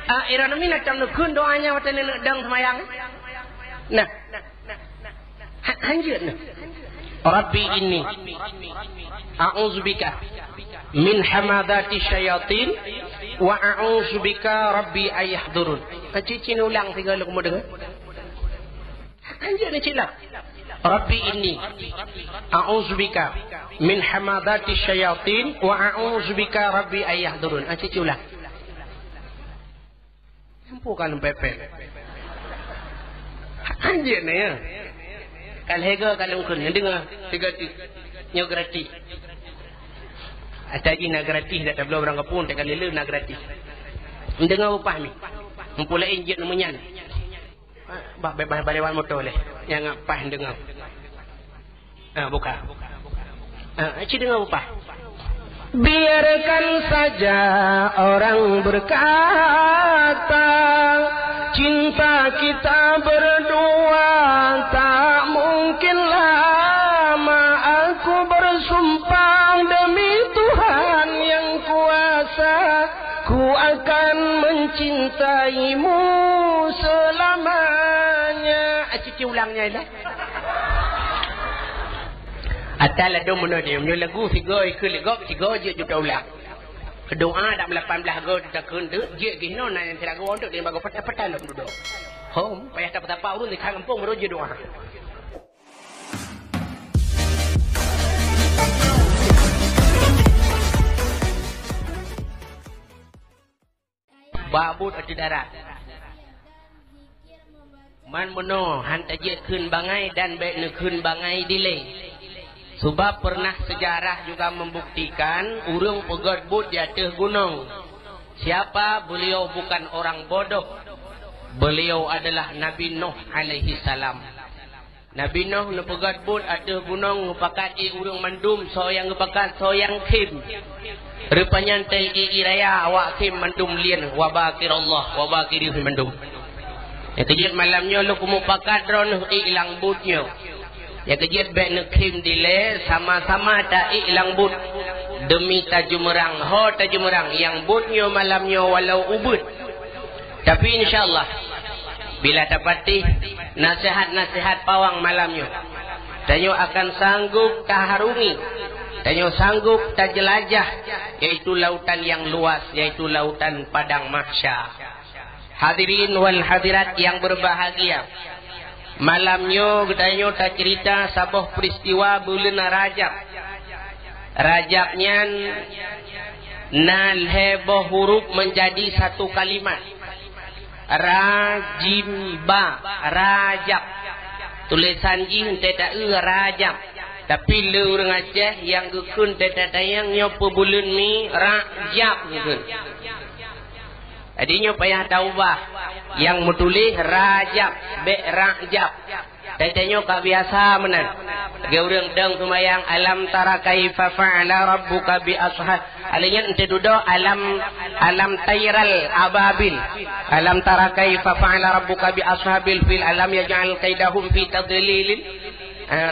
Irana mina tam nak kun doanya watan nak dang semayang. Nah. Anjir nah. Rabbi inni a'udzubika min hamadati syayatin wa a'udzubika rabbi ayahdurun. Cicin ulang tiga lu kamu dengar. Anjir ni cilap. Rabbi inni a'udzubika min hamadati syayatin wa a'udzubika rabbi ayahdurun. Cicin ulang. Mampu kalau pepet. Anjir ni ya. Kalau hega kalau kun dengar tiga nyo gratis. Ataji nak gratis dak tablo orang kapun tak lele nak gratis. Dengar upah mi. Mempulai injit namanya. Bah bebas balewan motor leh. Yang apa dengar. Buka. Cik dengar upah. Biarkan saja orang berkata cinta kita berdua tak mungkin lama. Aku bersumpah demi Tuhan yang kuasa, ku akan mencintaimu selamanya. Cici ulangnya lah. Atala dom mana dia menyo lagu tiga ikut legok tiga je juta ulang. Doa dak 18 go tak kundu je gino na yang tidak go untuk dia bago peta-peta lom duduk. Home payah tak apa urun di kampung meroje doa. Babut di darat. Man mono hantar je kun bangai dan baik ne kun bangai delay. Sebab pernah sejarah juga membuktikan urang pegat but di atas gunung. Siapa? Beliau bukan orang bodoh. Beliau adalah Nabi Nuh alaihi salam. Nabi Nuh pegat but atas gunung pakat urang mandum soyang pakat soyang kim. Rupanya tel iraya awak kim mandum lien wa bakirallah wa bakiri mandum. Kejit malamnya lu kumu pakat ron ilang butnya. Ya kejit baik nak kim dile sama-sama tak ilang but demi tajumerang tajumerang yang butnya malamnya walau ubud. Tapi insyaallah bila dapati nasihat-nasihat pawang malamnya tanyo akan sanggup taharungi, tanyo sanggup tajelajah, yaitu lautan yang luas, yaitu lautan padang mahsyar. Hadirin wal hadirat yang berbahagia, malamnya katanya tak cerita sabah peristiwa bulan Rajab. Rajabnya nal heboh huruf menjadi satu kalimat. Rajimba, Rajab. Tulisan jim tidak Rajab. Tapi le orang Aceh yang gekun tidak tayang nyopo bulan ni Rajab gekun. Adinya payah taubah yang menulis Rajab, Rajab. Tanya kak biasa menan. Ge urang deng sumayang alam tara kaifa fa'ala rabbuka bi ashab. Alinya ente duduk alam tayral ababil. Alam tara kaifa fa'ala rabbuka bi ashabil fil alam yaj'al kaidahum fi tadlilin.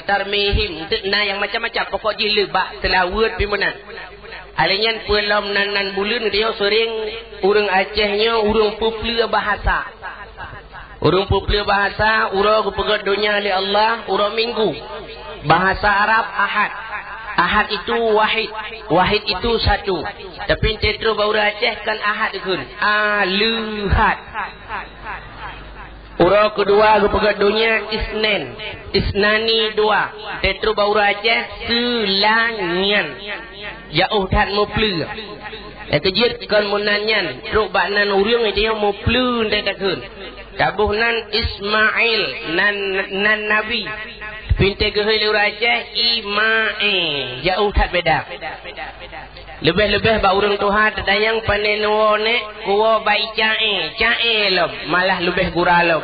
Tarmihim na yang macam-macam pokok jilid bak selawat pi menan. Alinya pelom nan bulan dia sering urang Acehnya urang popular bahasa. Urang popular bahasa, urang pegat dunia oleh Allah, urang minggu. Bahasa Arab Ahad. Ahad itu wahid. Wahid itu satu. Tapi tetro bau Aceh kan Ahad kun. Aluhat. Urang kedua pegat dunia Isnin. Isnani dua. Tetro bau Aceh Selanyan. Jauh tak muplu. Kejit kan munanyan. Truk baknan urang dia muplu tak kun. Tabuh nan Ismail nan Nabi. Pintai gehil Aceh Imae. Jauh tak beda. Lebih-lebih ba urang Tuhan tadayang panenuone kuwa baicae. Cae lom malah lebih guralom.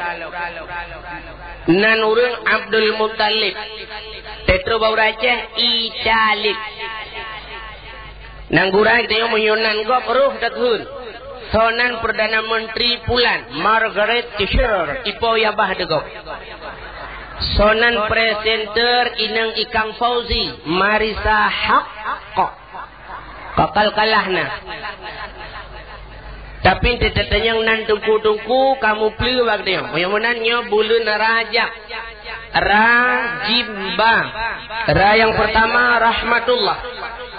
Nan urang Abdul Muttalib. Tetro ba Aceh Italib. Nang gurai tayong menyunan gop ruh dakhun. Sonan Perdana Menteri Pulan Margaret Thatcher ipo yabah degop. Sonan presenter Inang Ikang Fauzi Marisa Haqqo kakal kalahna. Tapi tetanya nan tungku kamu pelu waktu dia. Yang bulan Rajab. Rajibba. Ra yang pertama rahmatullah.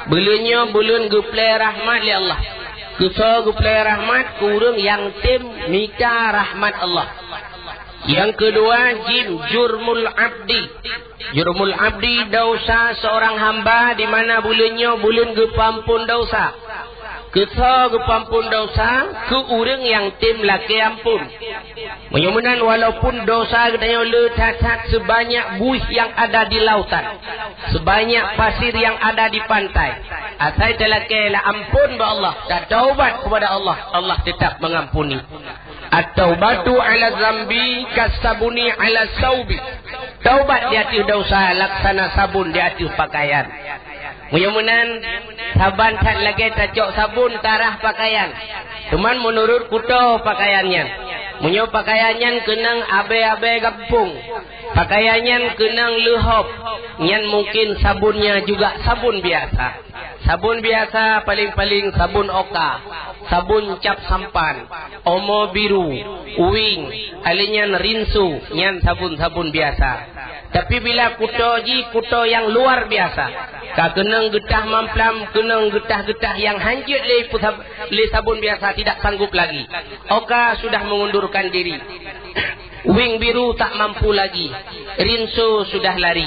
Bulannya bulan guplai rahmat li Allah. Kuso guplai rahmat kurung yang tim mika rahmat Allah. Yang kedua jim jurmul abdi. Jurmul abdi dosa seorang hamba di mana bulannya bulan gepampun dosa. Kita gepampun dosa ke orang yang tim laki ampun. Mudah-mudahan walaupun dosa katanya letak sebanyak buih yang ada di lautan, sebanyak pasir yang ada di pantai, asal telake la ampun ba Allah, dan taubat kepada Allah, Allah tetap mengampuni. At-taubatu ala zambi kasabuni ala saubi. Taubat di atas dosa laksana sabun di atas pakaian. Mudah-mudahan saban tak lagi tajok sabun tarah pakaian. Cuman menurut kuto pakaiannya. Munyo pakaiannya kenang abe-abe gapung. Pakaiannya kenang lehop. Nyan mungkin sabunnya juga sabun biasa. Sabun biasa paling-paling sabun oka. Sabun cap sampan. Omo biru. Uwing. Alinyan rinsu. Nyan sabun-sabun biasa. Tapi bila kuto yang luar biasa. Ka kenang getah mamplam, kenang getah-getah yang hancur le sabun biasa tidak sanggup lagi. Oka sudah mengundurkan diri. Wing biru tak mampu lagi. Rinso sudah lari.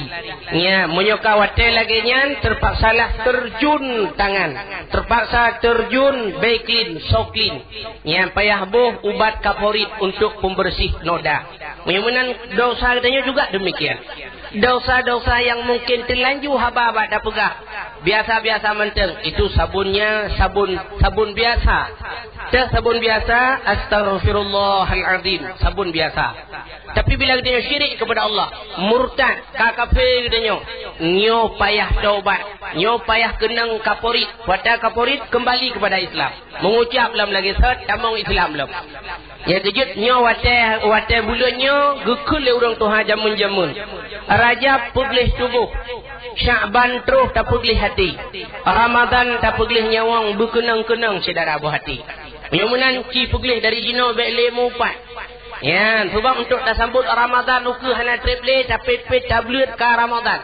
Nya menyoka wate lagi nyan terpaksalah terjun tangan. Terpaksa terjun baiklin, soklin. Nya payah boh ubat kaporit untuk pembersih noda. Mudah-mudahan dosa katanya juga demikian. Dosa-dosa yang mungkin terlanjur haba-haba dah pegah. Biasa-biasa menteng. Itu sabunnya sabun biasa. Dah sabun biasa. Astaghfirullahaladzim. Sabun biasa. Tapi bila dia syirik kepada Allah, murtad, kafir dia nyo payah taubat, nyo payah kenang kaporit, pada kaporit kembali kepada Islam. Mengucap lam lagi sat tamong Islam lam. Ya kejut nyo wate bulannya gekul orang Tuhan jamun-jamun. Rajab puglih tubuh. Sya'ban terus tak puglih hati. Ramadan tak puglih nyawang berkenang-kenang saudara buah hati. Mudah-mudahan ci puglih dari jino baik lemu pat. Ya, sebab untuk dah sambut Ramadan uku hana triple tapi tablet ke Ramadan.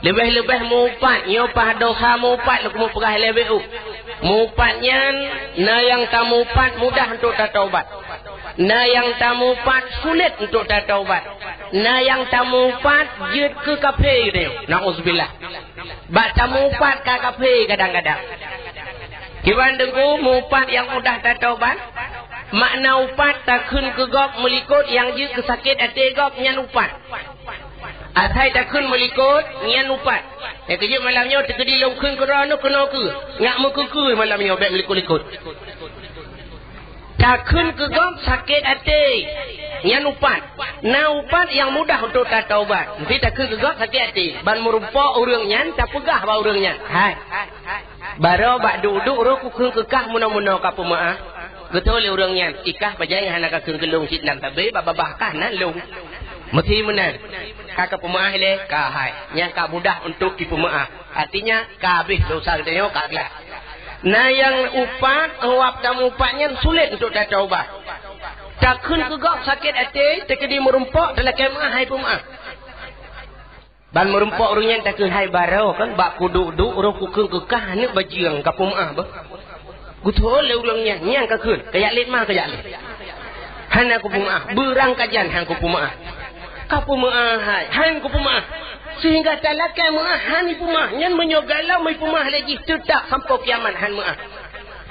Lebih-lebih mupat, nyopah dosa mupat lu kemu pegah LBU. Mupatnya na yang tak mupat mudah untuk tak taubat. Na yang tak mupat sulit untuk tak taubat. Na yang tak mupat jut ke kafir dia. Nauzubillah. Bak tak mupat ke kafir kadang-kadang. Kiban dengku mupat yang mudah tak taubat. Makna upat tak kun ke gop melikut yang je kesakit hati gop nyan upat. Asai tak kun melikut nyan upat. Ya kejut malamnya terkedi long kun kerana kena ke. Ngak mekuku malamnya baik melikut-likut. Tak kun ke gop sakit hati nyan upat. Na upat yang mudah untuk tak taubat. Nanti tak kun ke gop sakit hati. Ban merupak orang nyan tak pegah ba orang nyan. Hai. Baro bak duduk ro kun kekah muna-muna ka pemaah. Betul orangnya ikah pajai hana ka kelung sit nam tabe babah kah na lung. Mesti benar. Kakak pemaah le ka hai. Yang ka mudah untuk di pemaah. Artinya ka habis dosa dia ka kelas. Nah yang upat uap dan upatnya sulit untuk dah taubat. Takun kegak sakit hati terkedi merumpak dalam kemah hai pemaah. Ban merumpak orangnya takun hai barau kan bak kuduk-duk orang kukung kekah ni bajiang ka pemaah bah. Gutul le ulangnya nyang ka keun kayak lit mah kayak lit. Han aku pumaah berang kajian hang ku pumaah. Ka pumaah hai hang ku pumaah. Sehingga talakai maah han pumaah nyan menyogalau mai pumaah lagi tetap sampai kiamat han maah.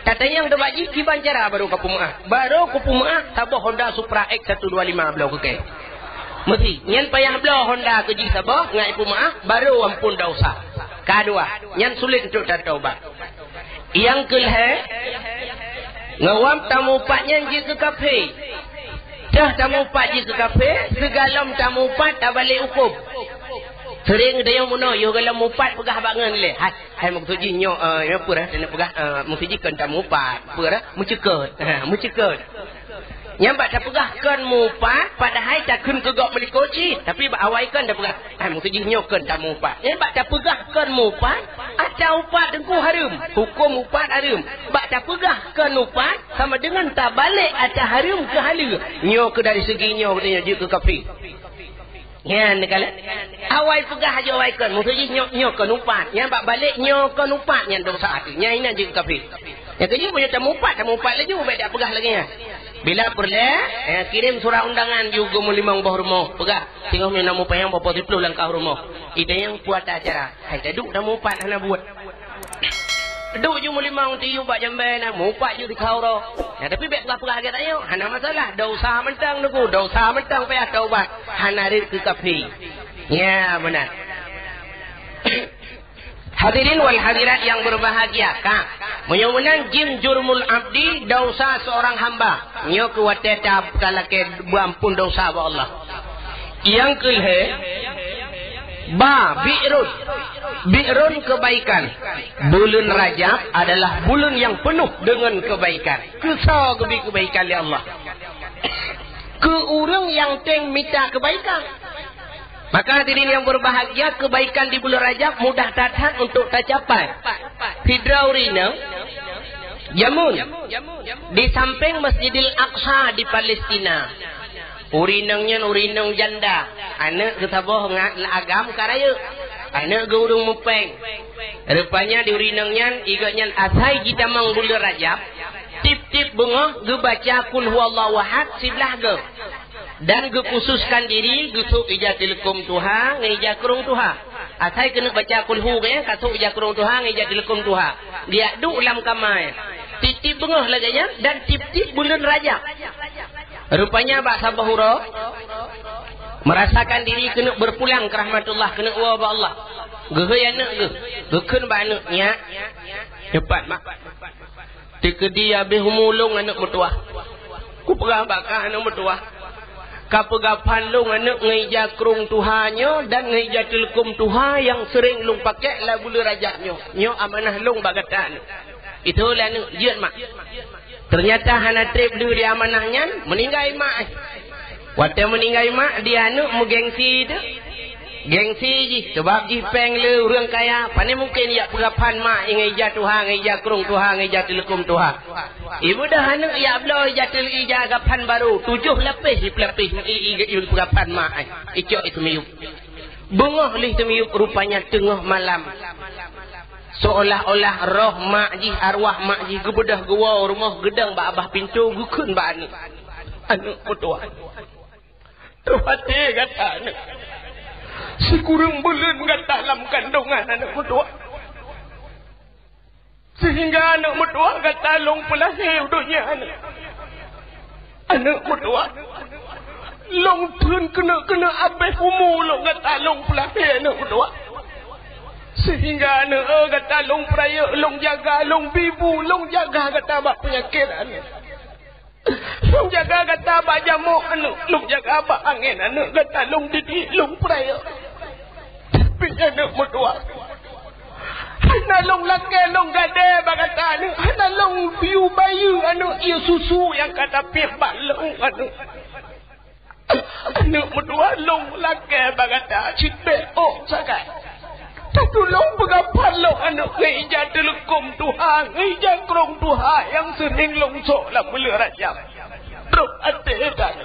Katanya yang dah baji kiban cara baru ka pumaah. Baru ku pumaah tabah Honda Supra X 125 belau ke. Mesti nyan payah belau Honda ke ji sabah ngai pumaah baru ampun dosa. Kedua nyan sulit untuk taubat. Yang kelih ngawam tamu patnya je ke kafe. Dah tamu pat je ke kafe, segalam tamu pat tak balik hukum. Sering dia muno yo galam mupat pegah bangan le. Hai mak tuji nyo apa dah nak pegah mesti kan tamu pat. Apa dah? Mucekut. Mucekut. Nyambat tak pegahkan mupat padahal tak kun kegok beli koci tapi bak awaikan dah pegah mesti nyokan tak mupat nyambat tak pegahkan mupat atau upat dengku harum hukum upat harum bak tak pegahkan upat sama dengan tak balik atau harum ke hala nyo ke dari segi nyo katanya je ke kafir yan kala awai pegah aja awaikan mesti nyokan upat nyambat balik nyokan upat yang dosa hati nya ina je ke kafir yang kerja punya tak mupat lagi baik tak pegah lagi ya. Bila perlu kirim surat undangan juga melimang bawah rumah. Pegah. Tengok punya nama payang berapa tiplu langkah rumah. Itu yang buat acara. Hai tak duk dah mupat hana buat. Duk je melimang tiup bak jamban nak mupat je di khaura. Ya tapi baik pegah agak tak yo. Hana masalah. Dosa mentang tu. Dosa mentang payah taubat. Hana rid ke kafir. Ya benar. Hadirin wal hadirat yang berbahagia, Kak. Menyurunan jim jurmul abdi dosa seorang hamba. Nyo kuwate tab kalake ampun dosa ba Allah. Yang kelhe bi'run. Bi'run kebaikan. Bulan Rajab adalah bulan yang penuh dengan kebaikan. Kesal kebaikan ya Allah. Ke orang yang teng minta kebaikan. Maka hadirin yang berbahagia, kebaikan di bulan Rajab mudah datang untuk tercapai. Fidraurina Jamun di samping Masjidil Aqsa di Palestina. Urinangnya urinang janda. Anak ketaboh agam karaya. Anak geurung mupeng. Rupanya di urinangnya iganya asai kita mang bulan Rajab. Tip-tip bengah gebaca kul huwallahu ahad siblah ge. Dan khususkan diri gusuk ijatil kum tuha ngija kurung tuha asai kena baca kulhu ya kasuk ija kurung tuha ngija tilkum tuha dia duk lam kamai titip bengah laganya dan tip-tip bulan Rajab rupanya bak sabahura merasakan diri kena berpulang ke rahmatullah kena wa Allah geuh anak geuh keun ba anaknya cepat mak tikedi habis humulung anak bertuah ku perah bakah anak bertuah kapegapan lung anak ngija kerung tuhanya dan ngija tilkum tuha yang sering lung pakai lah bulu rajabnya nyo amanah lung bagatan itulah anak jiat mak ternyata hana trip dulu dia amanahnya meninggal mak waktu meninggal mak dia anak megengsi tu gengsi je sebab je peng le orang kaya pane mungkin ya pegapan mak ngija tuha ngija kerung tuha ngija tilkum tuha ibu dah anak ya blo jatil ija gapan baru 7 lapis pegapan mak icok itu miyup bengah lih tu miyup rupanya tengah malam seolah-olah roh mak ji arwah mak ji gebedah gewa rumah gedang ba abah pintu gukun ba anak berdoa tu hati kata anak sekurang bulan kat dalam kandungan anak berdoa sehingga anak berdoa kata long pelahir dunia anak berdoa long pun kena abis umur long kata long pelahir anak berdoa sehingga anak kata long peraya long jaga long bibu long jaga kata bak penyakit anak long jaga kata bak jamuk anak long jaga bak angin anak kata long didik long peraya tapi anak berdoa hana long lakai long gade bagata anak hana long biu bayu anak ia susu yang kata pebak long anak berdoa long lakai bagata cipek sakai satu long begapan long anak ngija telekom Tuhan ngija kerong Tuhan yang sering long sok lah mula Rajab terus hati dan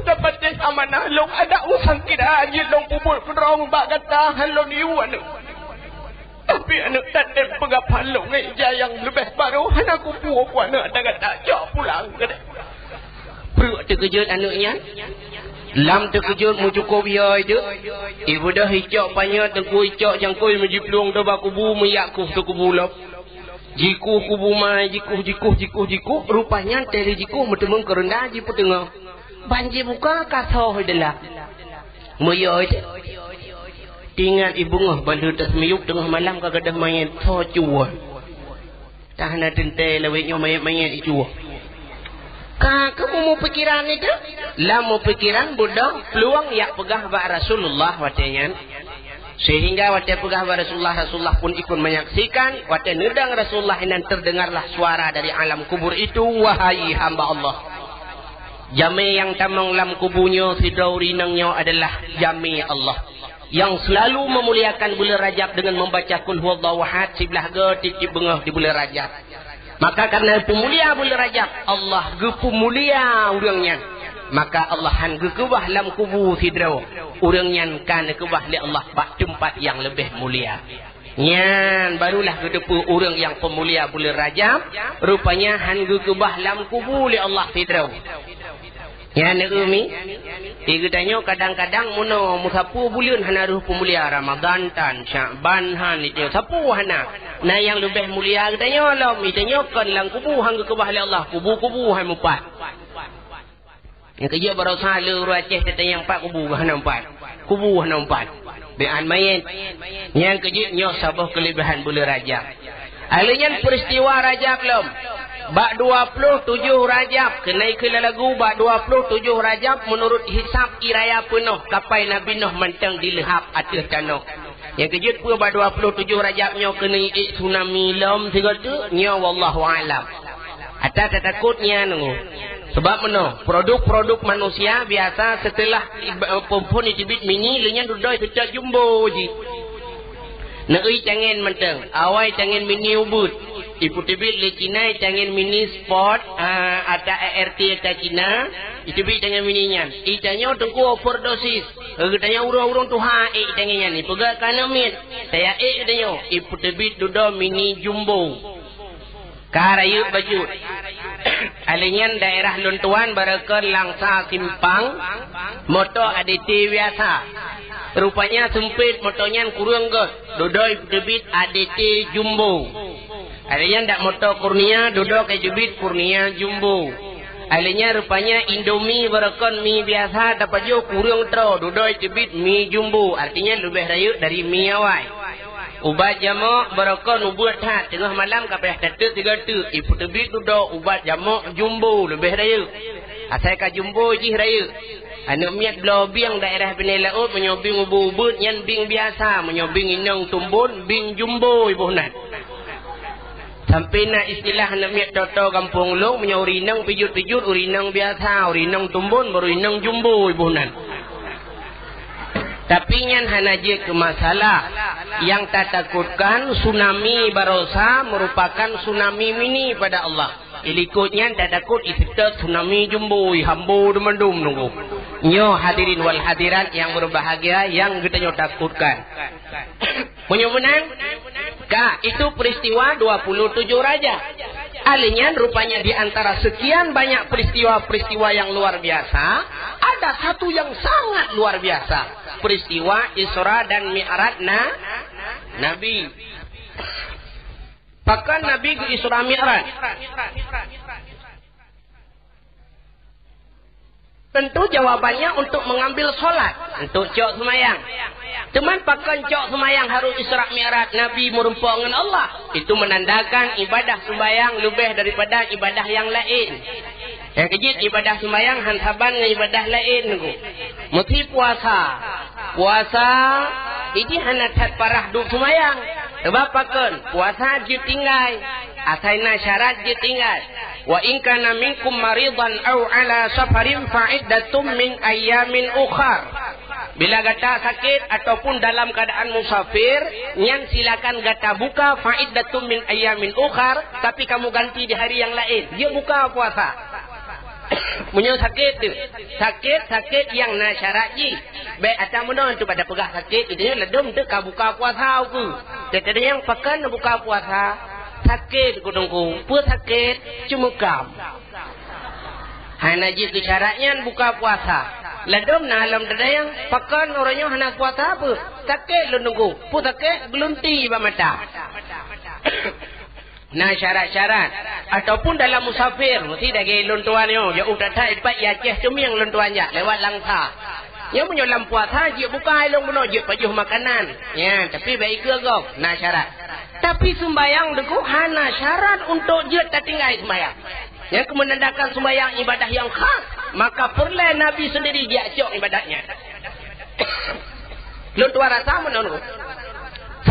dapat amanah long ada usang kira aja long bubur penrong bak kata halon iu anak tapi anak tak ada pegapan long ngija yang lebih baru anak aku puak anak ada kata jauh pulang ke perut terkejut anaknya lam terkejut mu cukup ya itu ibu dah hicok banyak tengku hicok jangkui menjipluang dah bakubu meyakuh terkubu lap jiku kubu mai jiku rupanya teri jiku bertemu kerenda jipu tengah banjir buka kasau adalah moyo itu tinggal ibu ngah bandu tas miyuk tengah malam kagadah mayat tho cua tahan tente laweknya mayat cua kamu mau pikiran itu lah mau pikiran bodoh peluang ya pegah ba Rasulullah watenya Sehingga waktu pegah Rasulullah pun ikut menyaksikan. Waktu nedang Rasulullah dan terdengarlah suara dari alam kubur itu. Wahai hamba Allah, jami yang tamang lam kuburnya Fidrau rinangnya adalah jami Allah yang selalu memuliakan bulan Rajab dengan membaca Qul huwallahu ahad sebelah titip bengah di bulan Rajab. Maka karena pemulia bulan Rajab, Allah gepemulia urangnya. Maka Allah han gekebah lam kubur Fidrau. Urangnya kan kebah li Allah bak tempat yang lebih mulia. Nyan barulah kedepu orang yang pemulia bulan Rajab. Rupanya han gekebah lam kubur li Allah Fidrau. Ya nak umi, dia tanya kadang-kadang muno musapu bulan hana ruh pemulia Ramadan tan Syaban han itu sapu hana. Nah yang lebih mulia katanya lah, mitanya kan lang kubu hang ke bah Allah kubu hai empat. Yang kerja baru salah Aceh katanya 4 kubu hana 4. Kubu hana 4. Bean main. Yang kerja nyo sabah kelebihan bulan Rajab. Alanya peristiwa Rajab lom. Bak 27 Rajab kenai ke lagu bak 27 Rajab menurut hisab iraya penuh kapai Nabi Nuh mentang dilehap atas tanah. Yang kejut pun bak 27 Rajabnya kenai tsunami lom segala nya wallahu alam. Atas takutnya nunggu. Sebab mana produk-produk manusia biasa setelah perempuan itibit mini lenyang duduk sejak jumbo je. Negeri canggin mentang awai canggin mini ubud. Ibu tibit le Cina canggin mini sport ada ART ada Cina itibit canggin mininya. Itanya tengku overdosis. Katanya urang-urang tu canggin ni. Pegak kana mit. Saya katanya ibu tibit duduk mini jumbo. Karaya baju. Alinyan daerah Luntuan Barakan Langsa Simpang motor ADT biasa. Rupanya sempit motornya kurang ke. Duduk debit ADT jumbo. Alinyan dak motor Kurnia duduk ke debit Kurnia jumbo. Alinyan rupanya Indomie Barakan mie biasa dapat jo kurang tro duduk debit mie jumbo. Artinya lebih raya dari mie awai. Ubat jamak Barakan ubat hat tengah malam kapeh kata 3 tu. Ibu tebit duduk ubat jamak jumbo lebih raya. Asal ka jumbo je raya. Anak miat belau bing daerah Penai Laut menyobing ubud yang bing biasa menyobing inang tumbun bing jumbo ibu nat. Sampai nak istilah anak miat toto kampung long menyo urinang pijut-pijut urinang biasa urinang tumbun baru inang jumbo ibu nat. Tapi nyan hanaje ke masalah yang tak takutkan tsunami barosa merupakan tsunami mini pada Allah. Ilikutnya tak takut iftar tsunami jumbo hambo demandum nunggu. Nyo hadirin wal hadirat yang berbahagia yang kita nyo takutkan. Menyebenang kah itu peristiwa 27 Rajab. Alinya rupanya di antara sekian banyak peristiwa-peristiwa yang luar biasa, ada satu yang sangat luar biasa. Peristiwa Isra dan Mi'raj Nabi. Bahkan Nabi ke Isra Mi'raj. Tentu jawabannya untuk mengambil solat, untuk cok semayang. Teman pakai cok semayang harus Isra Mi'raj Nabi merumpuk dengan Allah. Itu menandakan ibadah sembayang lebih daripada ibadah yang lain. Yang kejit ibadah sembayang hantaban dengan ibadah lain. Mesti puasa. Puasa ini hanya tak parah duk sembayang. Sebab pakai puasa je tinggal. Asaina syarat je tinggal. Wa in kana minkum maridan aw ala safarin fa'iddatum min ayyamin ukhar. Bila gata sakit ataupun dalam keadaan musafir, nyan silakan gata buka fa'iddatum min ayyamin ukhar, tapi kamu ganti di hari yang lain. Dia buka puasa. Punya sakit tu. Sakit yang na syarat ji. Baik atau mana tu pada pegah sakit itu ledum tu ka buka puasa aku. Jadi yang pakan buka puasa sakit kudungku. Pu sakit cuma kam. Hana ji tu syaratnya buka puasa. Ledum na alam yang pakan orangnya hana puasa apa? Sakit lendungku. Pu sakit gelunti ba mata. Nah syarat-syarat ataupun dalam musafir mesti dagi luntuan yo jauh datang ipat ya Aceh cemiang luntuan ja lewat Langsa. Yang punya lam puasa je buka elong beno je pajuh makanan. Ya, tapi baik ke gok. Nah syarat. Tapi sembayang deku hana syarat untuk je tak tinggal sembayang. Yang menandakan sembayang ibadah yang khas, maka perlu Nabi sendiri dia cok ibadahnya. Luntuan rasa menurut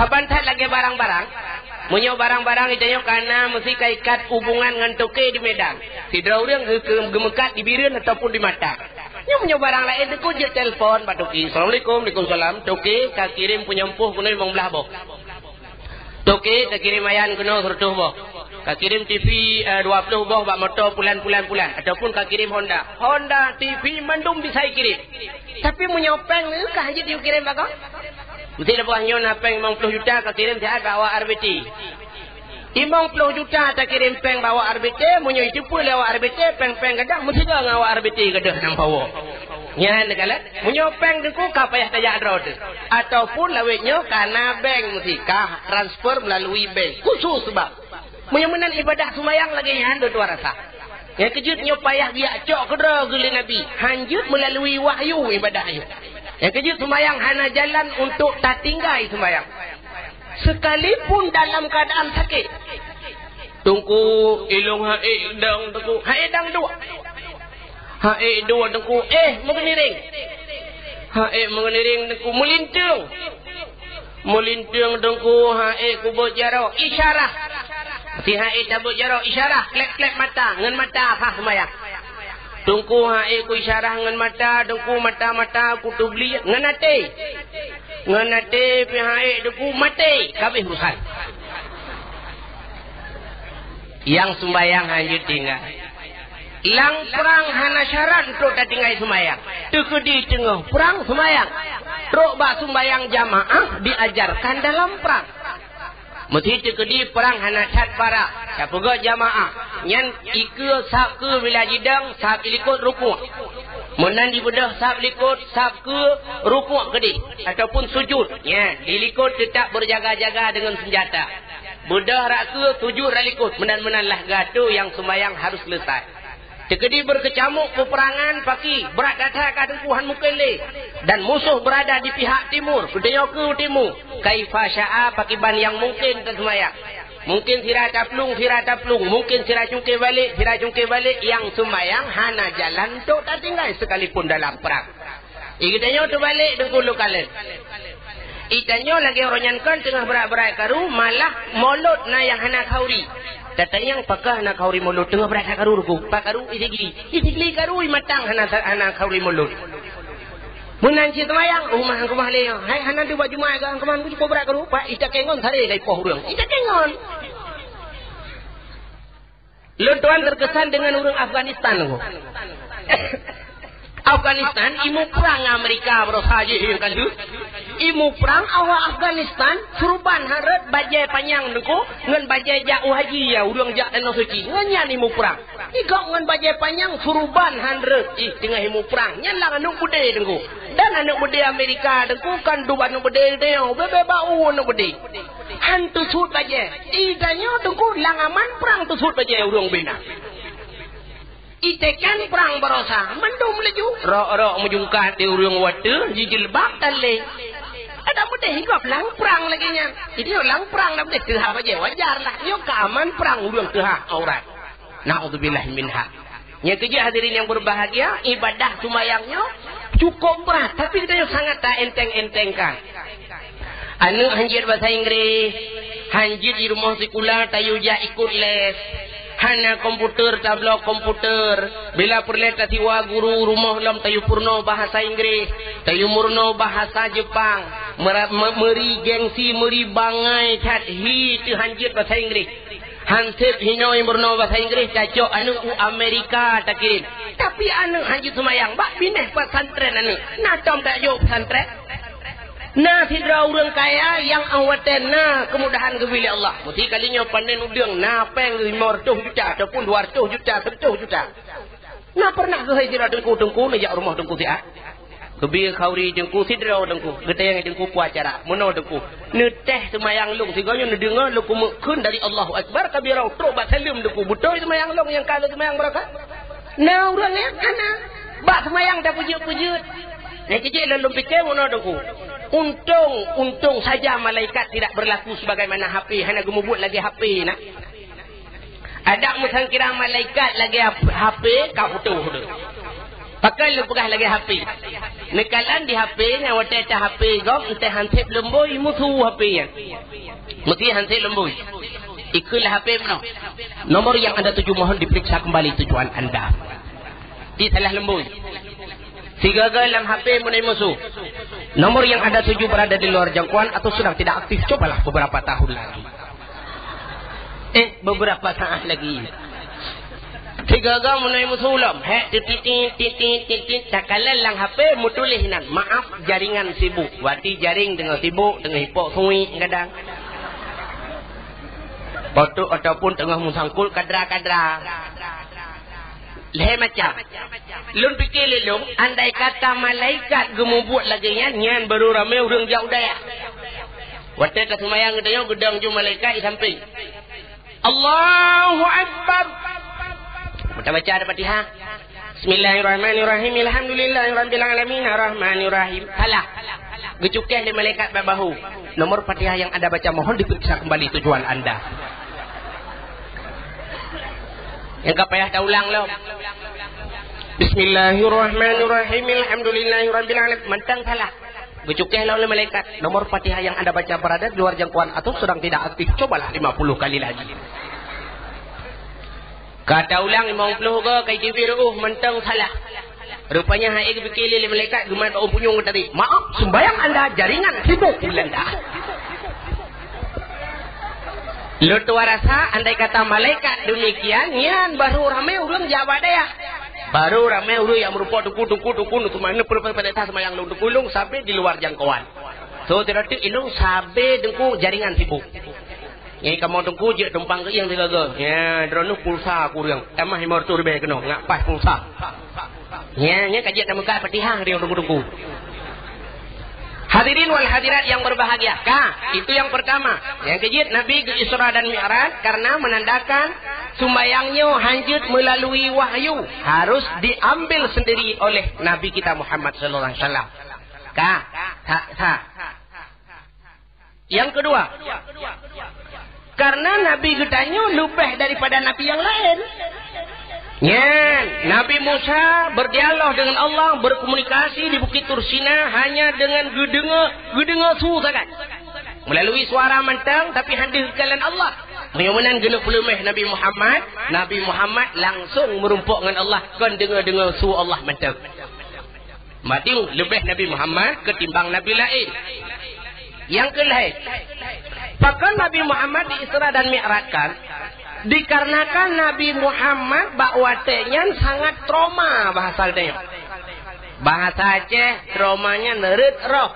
Kabantat lagi barang-barang. Munyo barang-barang itanyo karena mesti kaikat hubungan dengan toke di Medan. Sidra orang gemekat di birin ataupun di mata. Nyo munyo barang lain deku je telefon Pak Toki. Assalamualaikum, waalaikumsalam. Toke ka kirim penyempuh kuno memang belah boh. Toke ka kirim ayan kuno sertuh boh. Ka kirim TV 20 boh bak motor pulan-pulan ataupun ka kirim Honda TV mandum bisa kirim. Tapi munyo peng kah je dikirim bakal? Mesti lepas nyo napeng 50 juta ka kirim sihat bawa RBT. 50 juta tak kirim peng bawa RBT, munyo itu pun lewat RBT peng-peng gadah mesti dah ngawa RBT gadah nang bawa. Nya negala, munyo peng deku ka payah tajak draw tu. Ataupun lawetnyo kana bank mesti ka transfer melalui bank. Khusus sebab munyo menan ibadah sembahyang lagi nyan dua rasa. Ya kejutnyo payah biak cok kedra guli Nabi. Hanjut melalui wahyu ibadah ayu. Yang kejut sembahyang hana jalan untuk tak tinggal sembahyang. Sekalipun dalam keadaan sakit. Tungku ilung hae dang tungku. Hae dang dua. Hae dua tungku. Mengeniring. Hae mengeniring tungku. Melintung. Melintung tungku hae kubut jaro. Isyarah. Si hae cabut jaro. Isyarah. Klep-klep mata. Ngan mata apa sembahyang. Tungku hae ku isyarah ngan mata, tungku mata-mata ku tu beli ngan ate. Ngan ate pi hae tungku mate, kabeh urusan. Yang sembayang hanya tinggal. Lang perang hana syarat untuk tak tinggal sembayang. Tekedi tengah perang sembayang. Truk bak sembayang jamaah diajarkan dalam perang. Mesti tekedi perang hana cat para. Siapa gak jamaah. Nyan ika sab ke bila jidang sab likut rukuk. Menan dibedah sab likut sab ke rukuk kedi ataupun sujud. Ya, dilikut tetap berjaga-jaga dengan senjata. Bedah rak ke sujud rak likut. Menan-menanlah gaduh yang sembahyang harus selesai. Tekedi berkecamuk peperangan paki berat datang ke tempuhan mukele dan musuh berada di pihak timur kedaya ke timur kaifa syaa pakiban yang mungkin tersemayang mungkin sirah taplung mungkin sirah cungkir balik yang sembayang hana jalan tok tak tinggal sekalipun dalam perang ikitanyo tu balik dengkulu kalen itanyo lagi oronyankan tengah berat-berat karu malah molot na yang hana kauri datang pakah nak kauri mulut tengah berat karu ruku pak karu isigli karu matang hana kauri mulut munan si temayang rumah angkumah le hai hana tu buat jumaat ke angkuman ku berat karu pak ita kengon sare dai poh urang ita kengon lu tuan terkesan dengan urang Afghanistan ku Afghanistan imu perang Amerika berusaha je kan tu imu perang awak Afghanistan suruban harat bajai panjang deku ngan bajai jauh haji ya urang jak dan suci ngan imu perang ikak ngan bajai panjang suruban harat tengah imu perang nyan lang anak bude deku dan anak bude Amerika deku kan dua anak bude deo bebe bau anak bude hantu sud bajai iganyo deku lang aman perang tu sud bajai urang bina itekan perang berosa mendum leju rok menjungkat di urang water jilbab tale ada mudah hingga lang perang lagi nya jadi lang perang dah boleh tehah aja wajar lah yo keaman perang urang tehah aurat naudzubillah minha nya kerja hadirin yang berbahagia ibadah sembahyangnya cukup berat tapi kita sangat tak enteng-entengkan anu hanjir bahasa Inggris hanjir di rumah sekolah tayu ja ikut les hana komputer tablo komputer bila perlet tiwa guru rumah lam tayu purno bahasa Inggris tayu murno bahasa Jepang meri gengsi meri bangai cat hi tu hanjit bahasa Inggris hansip hinoi murno bahasa Inggris cacok anu Amerika tak kirim tapi anu hanjit semayang bak pindah pesantren anu natom tak jauh pesantren nah sidra urang kaya yang awaten nah kemudahan kebili Allah mesti kalinya panen udang nah peng 500 juta ataupun 200 juta 100 juta nah pernah ke sidra dengku najak rumah dengku siat kebi kauri dengku sidra dengku getayang dengku puacara mono dengku neteh semayang long siganya nedengar lu kumukun dari Allahu Akbar kabira tobat salim dengku betul semayang long yang kalau semayang berapa nah urangnya ana bak semayang dah pujut-pujut nah kecil lalu fikir mono dengku Untung saja malaikat tidak berlaku sebagaimana HP. Hanya gemubut lagi HP nak. Ada musang kira malaikat lagi HP kau betul. Pakai lu pegah lagi HP. Nekalan di HP nya wate ta HP gok ente hansip lemboi mutu HP nya. Mesti hansip lemboi. Ikulah HP mana? Nomor yang Anda tuju mohon diperiksa kembali tujuan Anda. Di salah lemboi. Tiga dalam HP mulai musuh. Nomor yang Anda tuju berada di luar jangkauan atau sedang tidak aktif, cobalah beberapa tahun lagi. Beberapa saat lagi. Tiga mulai musuh lam. Titit. Takalan lang HP mutulis nan. Maaf jaringan sibuk. Wati jaring dengan sibuk dengan hipok sui kadang. Bodoh ataupun tengah musangkul kadra. Leh macam. Lun fikir lelong, andai kata malaikat gemu buat lagi nyan baru ramai orang jauh daya. Waktu tak semayang gedang gedang ju malaikat di samping. Allahu Akbar. Kita baca ada Fatihah. Bismillahirrahmanirrahim. Alhamdulillahirabbil alamin arrahmanirrahim. Salah. Gecukan di malaikat bahu. Nomor Fatihah yang Anda baca mohon diperiksa kembali tujuan Anda. Yang kau payah dah ulang lo. Bismillahirrahmanirrahim. Alhamdulillahirabbil alamin. Mentang salah. Gecukan oleh malaikat. Nomor Fatihah yang Anda baca berada di luar jangkauan atau sedang tidak aktif. Cobalah 50 kali lagi. Kata ulang 50 ke kai TV mentang salah. Rupanya hai fikir oleh malaikat geman bau punyung tadi. Maaf sembayang Anda jaringan sibuk belanda. Lu tua rasa andai kata malaikat demikian nyan baru ramai orang Jawa daya. Baru ramai orang yang merupa tuku mana perlu pada tas semayang lu kulung sampai di luar jangkauan. So tidak ilung sampai dengku jaringan sibuk. Yang kamu dengku je tumpang ke yang dilaga. Ya drone pulsa aku yang. Emah himar tu lebih kena ngak pas pulsa. Ya kajian nama ka Fatihah dia dengku. Hadirin wal hadirat yang berbahagia. Itu yang pertama. Yang kejit Nabi ke Isra dan Mi'raj karena menandakan sembahyangnya hanjut melalui wahyu. Harus diambil sendiri oleh Nabi kita Muhammad sallallahu alaihi wasallam. Yang kedua. Karena Nabi kitanya lebih daripada Nabi yang lain. Nabi Musa berdialog dengan Allah, berkomunikasi di Bukit Tursina hanya dengan gedenga su sangat. Melalui suara mentang tapi hadir kalian Allah. Menyamunan genep lemah Nabi Muhammad langsung merumpuk dengan Allah kan dengar su Allah mentang. Mati lebih Nabi Muhammad ketimbang Nabi lain. Yang kelain. Bahkan Nabi Muhammad di Isra dan Mi'rajkan dikarenakan Nabi Muhammad bakwatenya sangat trauma bahasanya. Bahasa Aceh traumanya neret roh.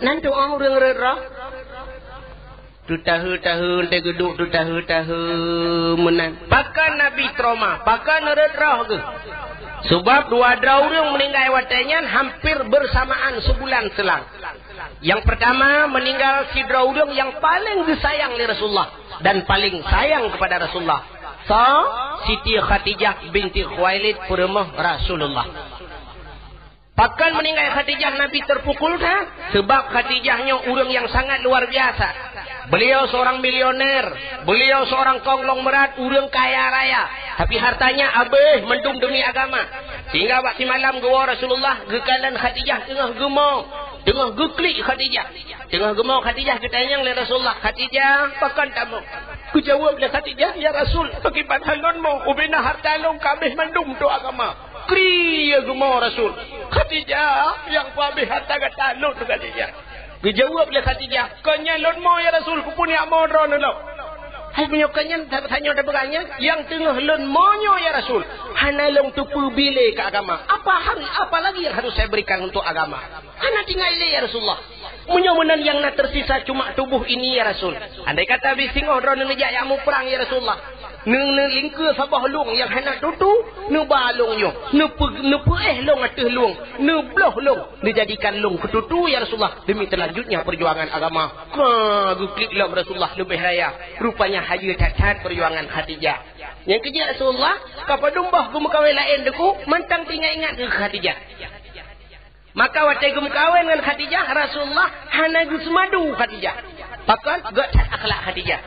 Nanti orang neret roh. Tu tahu te geduk tu tahu menan. Bahkan Nabi trauma, bahkan neret roh ke. Sebab dua orang meninggal watenya hampir bersamaan sebulan selang. Yang pertama meninggal si Draudung yang paling disayang oleh Rasulullah dan paling sayang kepada Rasulullah. Siti Khadijah binti Khuwailid perempuan Rasulullah. Bahkan meninggal Khadijah Nabi terpukul sebab Khadijahnya orang yang sangat luar biasa. Beliau seorang milioner, beliau seorang konglomerat, orang kaya raya. Tapi hartanya abeh mendung demi agama. Sehingga waktu malam gua Rasulullah gekalan Khadijah tengah gemau. Tengah geklik Khadijah. Tengah gemau Khadijah ketanya oleh Rasulullah. Khadijah, pakan tamu. Ku jawab oleh Khadijah, ya Rasul, akibat halunmu, ubina harta long kabeh mendung tu agama. Kriya gemau Rasul. Khadijah, yang kabeh harta kata long tu Khadijah. Dijawab oleh Khadijah, kanya lonmu ya Rasul, ku punya modro nolo. Hai punya kanya, tanya ada beranya, yang tengah lonmonyo ya Rasul. Hana long tu pubile ke agama. Apa lagi yang harus saya berikan untuk agama? Hana tinggal ile ya Rasulullah. Munyamunan yang nak tersisa cuma tubuh ini ya Rasul. Andai kata bising odro ngejak yang mu perang ya Rasulullah. Lingka sabah long yang hendak tutu nu balong yo nu long ateh long nu bloh long dijadikan long ketutu ya Rasulullah demi terlanjutnya perjuangan agama. Guklik lah Rasulullah lebih raya rupanya haji cacat perjuangan Khadijah. Yang kejap Rasulullah kapadumbah gumukawin lain deku mentang tinggal ingat ke Khadijah. Maka waktu gumukawin dengan Khadijah Rasulullah hana gusmadu Khadijah. Bahkan gak akhlak Khadijah.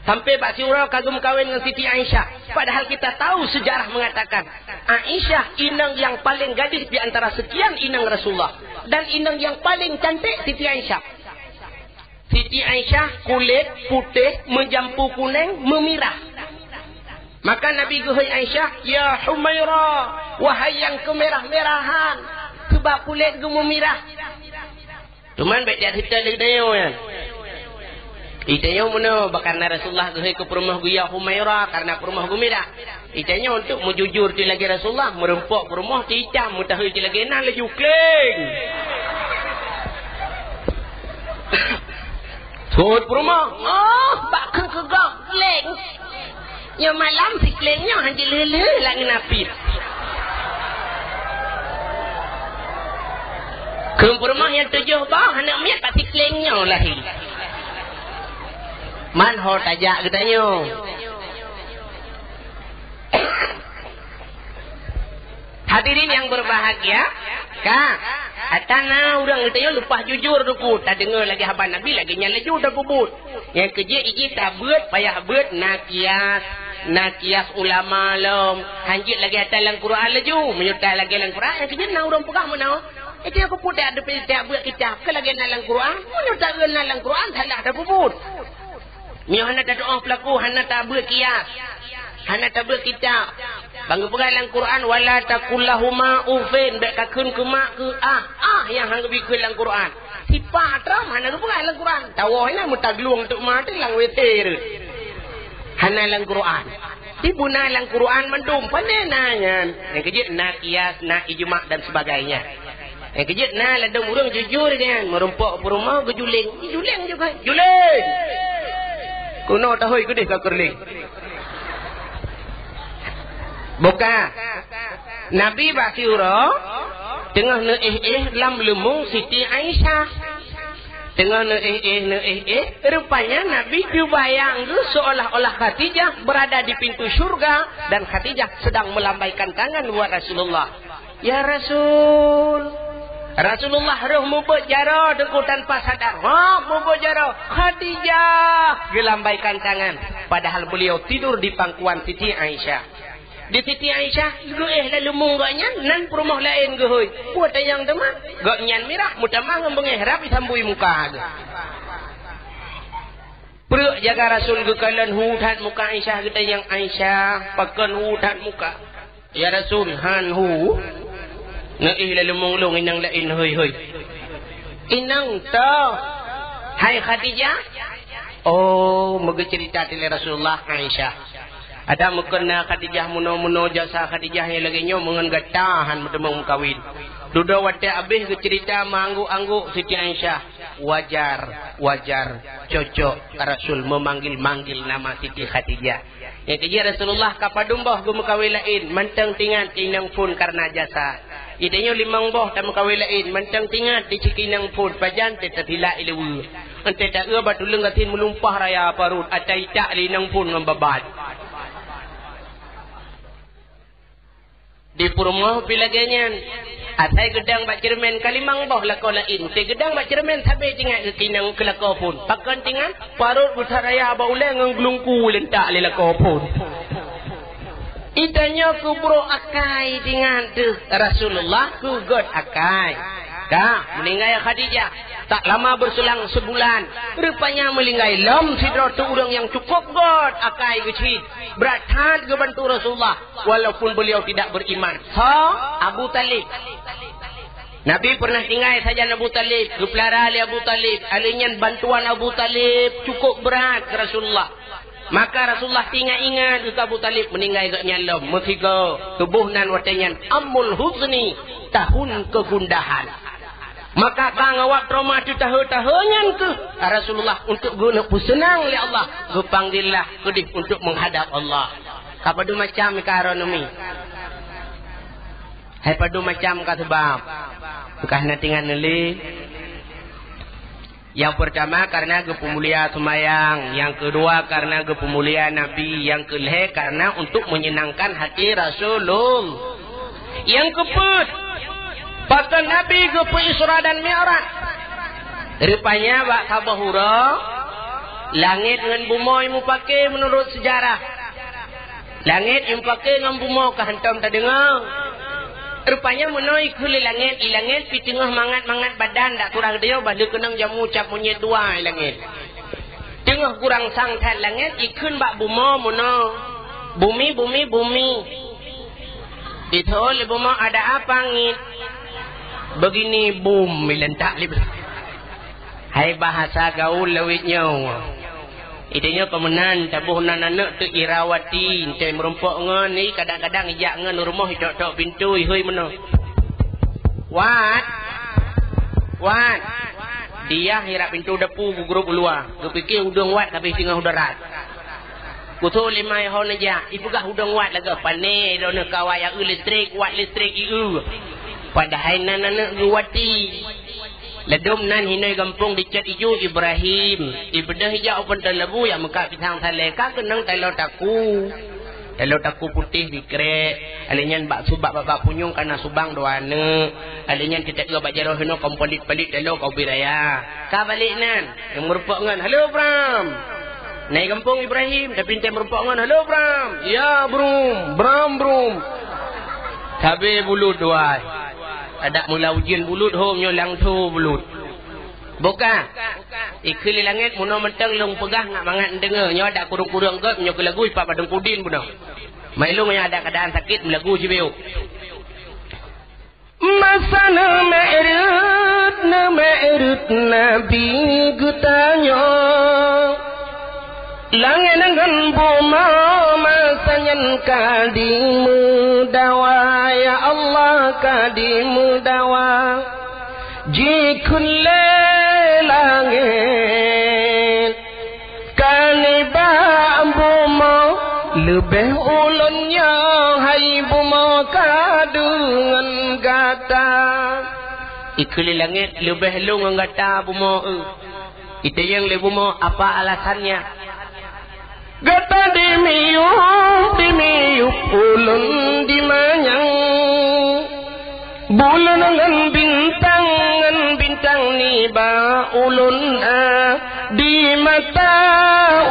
Sampai Pak Syura kagum kawin dengan Siti Aisyah. Padahal kita tahu sejarah mengatakan Aisyah inang yang paling gadis di antara sekian inang Rasulullah. Dan inang yang paling cantik Siti Aisyah. Siti Aisyah kulit putih, menjampu kuning, memirah. Maka Nabi guhai Aisyah, ya Humairah, wahai yang kemerah-merahan, sebab kulit gemu merah. Cuman baik dia cerita lagi dia kan. Itanya mana karena Rasulullah guhai ke perumah gu ya Humairah karena perumah gu merah. Itanya untuk mujujur ti lagi Rasulullah, merempok perumah ti hitam, mutahui ti lagi nan laju kling. Sud perumah, oh bakal kegak kling. Yang malam si klengnya hanya lele lagi napit. Ke rumah yang 7 bah anak miat pasti klengnya lahir. Manho tajak katanya. Hadirin yang berbahagia, Kak, atana orang katanya lupa jujur duku, tak dengar lagi habar Nabi lagi nyalaju dah bubut. Yang kerja iki tak buat payah buat nakias ulama lom hanjit lagi atas dalam Quran laju menyutai lagi dalam Quran yang kerja nak orang pegang mana itu aku putih ada tak buat kitab ke lagi dalam Quran menyutai dalam Quran salah dah bubut ni hana tak doa pelaku hana tak buat kias hana tak buat kitab bangga pegang dalam Quran wala takullahuma ufin baik kakun ke mak ke yang hang bikul dalam Quran sifat ram hana pegang dalam Quran tawah ni mutagluang untuk mati lang weter hana lang Quran. Dibuna lang Quran mendum panenangan. Yang kejut nak kias, nak ijma' dan sebagainya. Yang kejut nak ladang urang jujur kan, merempok perumah gejuling. Juling juga. Juling. Kuno tahui ku deh ka kerling. Buka. Nabi Basyura tengah neeh lam lemung Siti Aisyah. Dengan rupanya Nabi dibayang seolah-olah Khadijah berada di pintu surga dan Khadijah sedang melambaikan tangan buat Rasulullah. Ya Rasul, Rasulullah roh mubut jara deku tanpa sadar. Mubut jara Khadijah gelambaikan tangan. Padahal beliau tidur di pangkuan Siti Aisyah. Di Siti Aisyah, lalu munggaknya, nan perumah lain gehoy. Buat yang teman, gak nyan mirah, mutamah ngembengeh rapi sambui muka. Peruk jaga Rasul gekalan hudan muka Aisyah kita yang Aisyah, pakan hudan muka. Ya Rasul, han hu. Lalu munglung inang lain hoy. Inang tau. Hai Khadijah. Oh, moga cerita tili Rasulullah Aisyah. Ada mukena Khadijah muno jasa Khadijah yang lagi nyo mengengatahan bertemu kawin. Duda wata habis ke cerita manggu-anggu Siti Aisyah. Wajar cocok Rasul memanggil-manggil nama Siti Khadijah. Yang kerja Rasulullah kapadumbah ke mukawin lain mentang tingat inang pun karena jasa. Idenya 5 boh tak mukawin lain mentang tingat di cikinang pun pajan tetila ilewu. Ente tak batu lenggatin melumpah raya parut atai tak linang pun ngambabat. Di perumah pilaganyan atai gedang bak cermen kalimang boh lako lain te gedang bak cermen sampai tingat ke tinang kelako pun pakan tingan parut putaraya ba ulang nglungku lentak le lako pun itanya kubro akai tingan tu Rasulullah ku god akai dah meninggal Khadijah tak lama berselang sebulan rupanya melinggai lam sidra tu orang yang cukup god akai gecit berat ke bantu Rasulullah walaupun beliau tidak beriman. Abu Talib. Nabi pernah tinggal saja Abu Talib, geplara oleh Abu Talib, alinyan bantuan Abu Talib cukup berat ke Rasulullah. Maka Rasulullah ingat ke Abu Talib meninggal ke nyalam, metiga tubuhnan watanyan amul huzni, tahun kegundahan. Maka kang awak trauma tu tahu-tahunya ke Rasulullah untuk guna pusenang oleh Allah. Gepanggillah kedih untuk menghadap Allah. Kapadu macam karonomi. Hai padu macam ka sebab. Bukan natingan neli. Yang pertama karena kepemuliaan semayang, yang kedua karena kepemuliaan Nabi, yang kelih karena untuk menyenangkan hati Rasulullah. Yang keempat bahkan Nabi ke Isra dan Mi'raj. Rupanya Pak Kabahura Langit dengan bumi mu pakai menurut sejarah. Langit yang pakai dengan bumi kah hentam tak dengar. Rupanya menoi kuli langit. I langit pi tengah mangat-mangat badan tak kurang dia. Balik kenang jamu cap monyet dua i langit. Tengah kurang sangtan langit. Ikun bak bumi muna. Bumi. Itu oleh bumi ada apa ngit. Begini boom melentak libra. Hai bahasa gaul lawitnya. Idenya pemenan tabuh nanak tu Irawati ente merumpok ngan ni kadang-kadang ijak ngan rumah tok-tok pintu hoi meno. Wat. Dia hirap pintu depu gugrup luar. Kepikir udang wat tapi tengah udarat. Kutu limai hon aja. Ibu gah udang wat laga pane dona kawaya listrik wat listrik iu. Padahal nanak Irawati. Ledum nan hinai gampung dicat ijo Ibrahim. Ibedah hijau pun terlebu yang muka pisang saleka kenang telur taku. Telur taku putih dikrek. Alinyan bak subak bak punyung karena subang doana. Alinyan kita ke bak jaroh hino kompolit-pelit telur kau biraya. Ka balik nan. Yang merupak ngan. Halo Bram. Naik gampung Ibrahim. Tapi ente merupak ngan. Halo Bram. Ya Bram. Tabe bulut doai. Ada mula ujian bulut hom nyolang tu bulut. Bukan. Ikeli langit muno menteng long pegah nak mangat dengar nyo ada kurung-kurung gap nyo ke lagu ipak padang pudin buno. Mai long yang ada keadaan sakit melagu jibeuk. Masana ma'rut nabi gutanyo. Langit dengan buma masanyan kadimu dawa ya Allah kadimu dawa jikun le langit kaniba buma lebih ulunnya hai buma kadungan gata ikuli langit lebih lu ngata buma itu yang le buma apa alasannya. Gata dimiyup ulun dimanyang bulan ngan bintang ni ba ulun di mata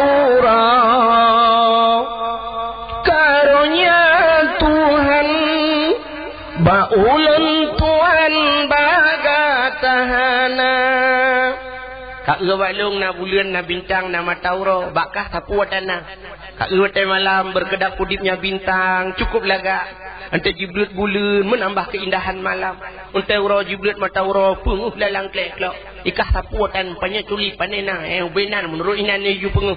ura karunia Tuhan ba ulun Tuhan bagatahana. Kak walung na bulan na bintang na matauro bakah tapuatana. Kak utai malam berkedap kudipnya bintang cukup laga. Ante jiblut bulan menambah keindahan malam. Ante uro jiblut matauro penguh lalang klek-klok. Ikah tapuatan banyak tuli panena benan menurut inan ni ju penguh.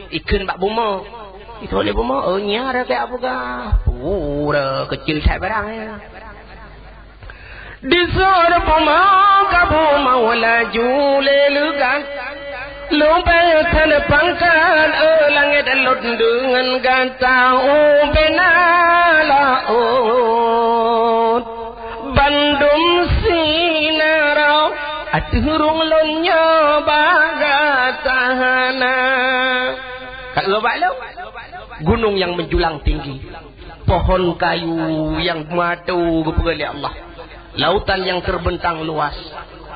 Ikan bak buma. Itu oleh buma nyara kayak apa kah? Pura kecil saya barang ya. Di sore buma kabuma laju lelukan lupai tan pangkan langit lot dengan ganta benala bandum sinara aturung lonnya bagatahana. Kak lo gunung yang menjulang tinggi, pohon kayu yang madu kepada Allah, lautan yang terbentang luas,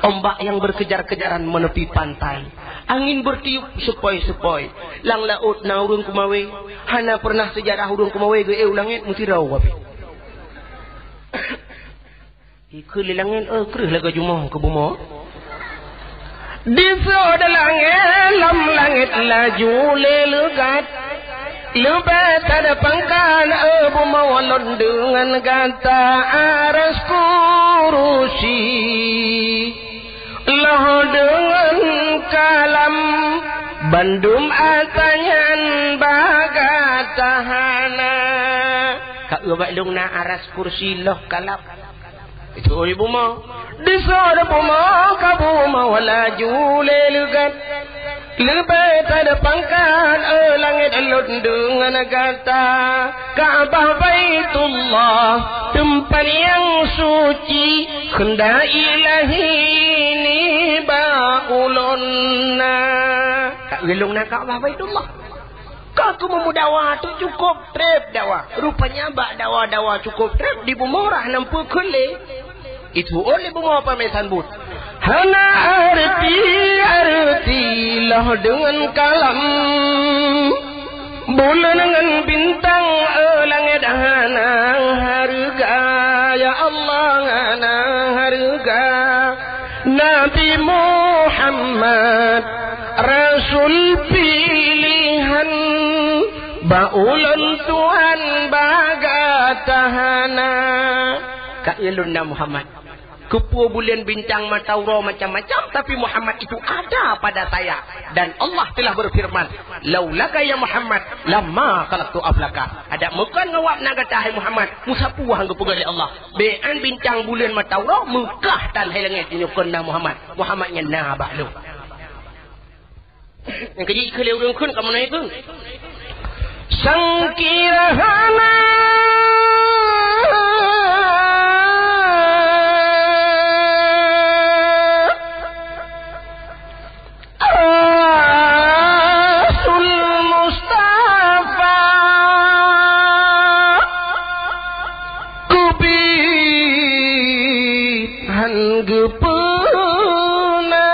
ombak yang berkejar-kejaran menepi pantai, angin bertiup sepoi-sepoi, lang laut na urun kumawe, hana pernah sejarah urun kumawe ge langit mesti raw wapi. Ikul langit kreh laga jumah ke buma. Di soda langit lam langit laju lelugat. Lupa ada pangkan buma walon dengan gata aras kurusi. Loh dengan kalam bandum atanyan bagatahana. Kak ubak dong na aras kursi loh kalam. Itu ibu mau. Disana buma kabuma walaju lelugat. Lebih ada pangkat langit elok dengan kata Ka'bah Baitullah tempat yang suci kenda ilahi ni baulonna. Kak gelung nak Ka'bah Baitullah. Kau mau dawa tu cukup trip dawa. Rupanya bak dawa cukup trip di bumurah nampu kule. Itu oleh bumurah pamesan but. hana artilah dengan kalam, bulan dengan bintang langit hana harga, ya Allah hana harga. Nabi Muhammad Rasul pilihan, baulan Tuhan baga tahana. Kak Yeluna Muhammad, kepu bulan bintang matauro macam-macam, tapi Muhammad itu ada pada saya. Dan Allah telah berfirman, laulaka ya Muhammad lama khalaqtu aflaka. Ada mukan ngawap naga tahai Muhammad musapuah ngepegali Allah. Bean bintang bulan matauro mekah tan helangit nyukuna Muhammad. Muhammadnya na ba'lu. Yang keji kelewung kun kamu naik kun. Sangkirahana Asul Mustafa kubihan gepuna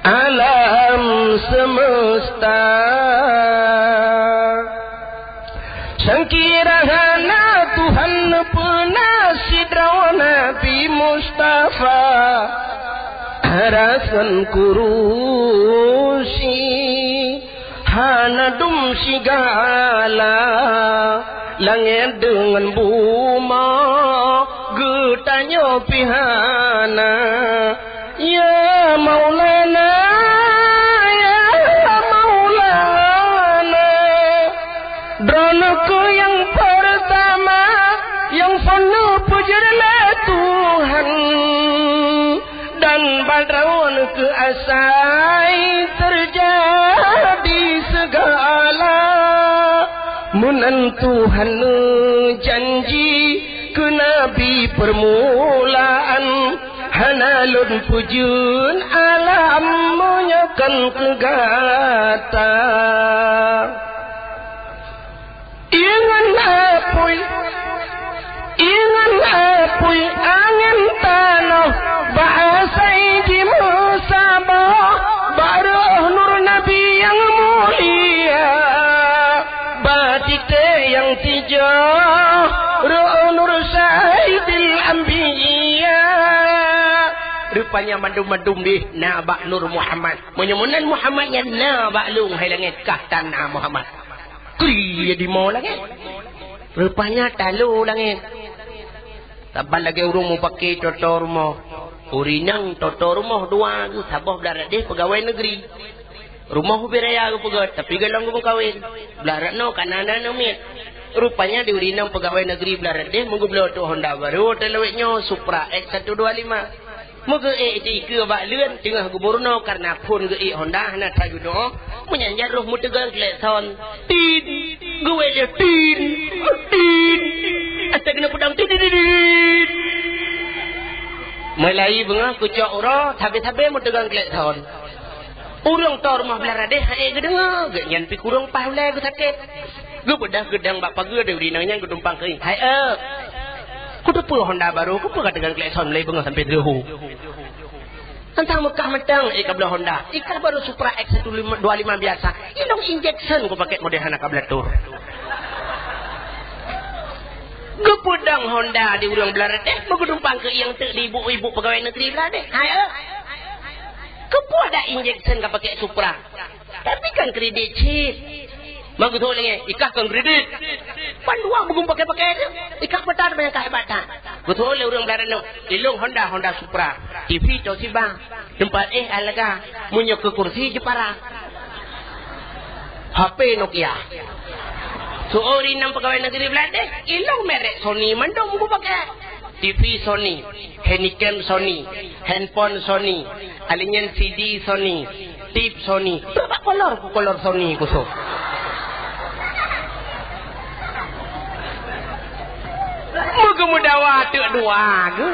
alam semesta sangkirahana Tuhan penasidraw Nabi Mustafa harasan kurusi hanadum sigala langit dengan buma getanya pihana ya Maulana ya Maulana dronaku yang pertama yang penuh pujilah Tuhan dan badraun ke asai terjadi segala menentuhan janji ke Nabi permulaan hanalun pujun alam menyakan kegata ingan apui angin tanah bahasai di musabah baruh nur Nabi yang mulia batik yang tijah nur Sayyidil Anbiya. Rupanya madum-madum di nabak Nur Muhammad menyemunan Muhammadnya nabak lung hai langit kah tanah Muhammad kriya di mau langit rupanya talu langit tabal lagi urung mau pakai toto rumah urinang toto rumah dua tu sabah belarat deh pegawai negeri rumah hubiraya aku pegat tapi galang aku kawin belarat no kanan no mit rupanya di urinang pegawai negeri belarat deh munggu belau tu Honda baru teleweknya Supra X125 moga itu ke bak luen tengah gubernur karena pun ge Honda na tajudo menyanjat roh mutegal kleson tin gue le tin asa kena pedang tin mulai bunga kucok uro tabe-tabe mutegal kleson urang tor mah belara deh hae gedenga ge nyan pi kurang pahle ge sakit ge bedah gedang bak page de urinangnya ge tumpang keuing hae kudu pu Honda baru ku pu dengan klekson mulai bunga sampai dehu tentang Mekah metang kabel Honda ikar baru Supra X125 biasa ilong injection ku pakai model hana kabel tur gepudang Honda di urang belarat mau tumpang ke yang tek di ibu-ibu pegawai negeri belarat hae kepu ada injection ka pakai Supra tapi kan kredit cheat mau tu lagi ikah kan kredit panduang begum pakai-pakai tu ikah betar banyak kehebatan betul le urang belaran no ilung Honda Supra TV Toshiba tempat alaga munyok ke kursi Jepara HP Nokia seori nang pegawai negeri Belanda ilung merek Sony mandong buku pakai TV Sony Handycam Sony handphone Sony alinyan CD Sony tip Sony berapa kolor Sony kusuk moga mudawa tu dua ke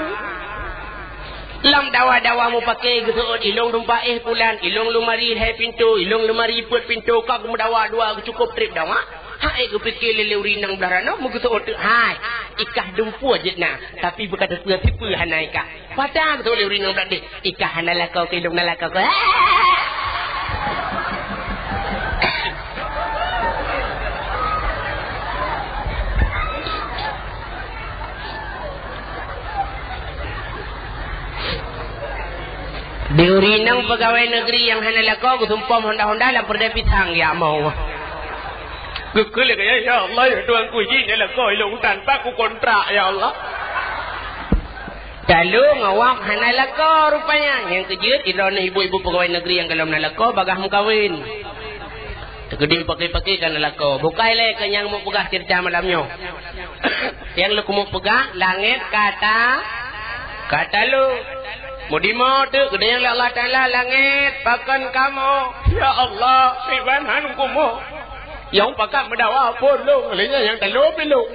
lam dawa-dawa mu pakai gitu ilong rumpa pulan ilong lumari hai pintu ilong lumari put pintu kau mudawa dua cukup trip dawa Hai ku fikir lele urinang belarano muka tu otak. Hai ikah dumpu je nak. Tapi berkata tipu hanai ikah. Patah betul lele urinang belarano. Ikah hanala kau kilung nala kau. Diurinang pegawai negeri yang hanala kau kutumpam honda-honda lah perda pitang ya mau. Gekul ya Allah ya Tuhanku izinilah kau ilung tanpa ku kontrak ya Allah. Lalu ngawak hanala kau rupanya yang kejut irona ibu-ibu pegawai negeri yang kalau hanala kau bagah mengkawin. Tegedil pakai-pakai kan hanala kau. Bukai le kenyang mau pegah cerita malamnya. Yang lu mau pegah langit kata lu. Mudimo tu kedai yang Allah Taala langit pakan kamu ya Allah sibanan kumu yang pakat mendawa pulung linya yang telur pilung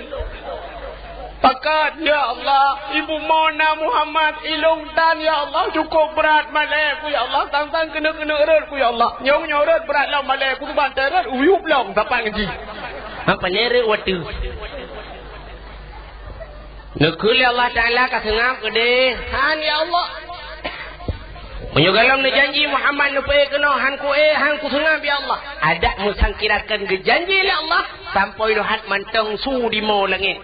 pakat ya Allah ibu Mona Muhammad ilung dan ya Allah cukup berat malaiku ya Allah tang-tang kena erat ku ya Allah nyong erat berat lah malaiku tu bantaran uyup long dapat ngaji apa nere waktu nekul Allah Taala kasengap gede han ya Allah menyugalam ni janji Muhammad nupai kena hanku sengap ya Allah. Ada musangkirakan ke janji ya Allah sampai dohat mantang su di mau langit.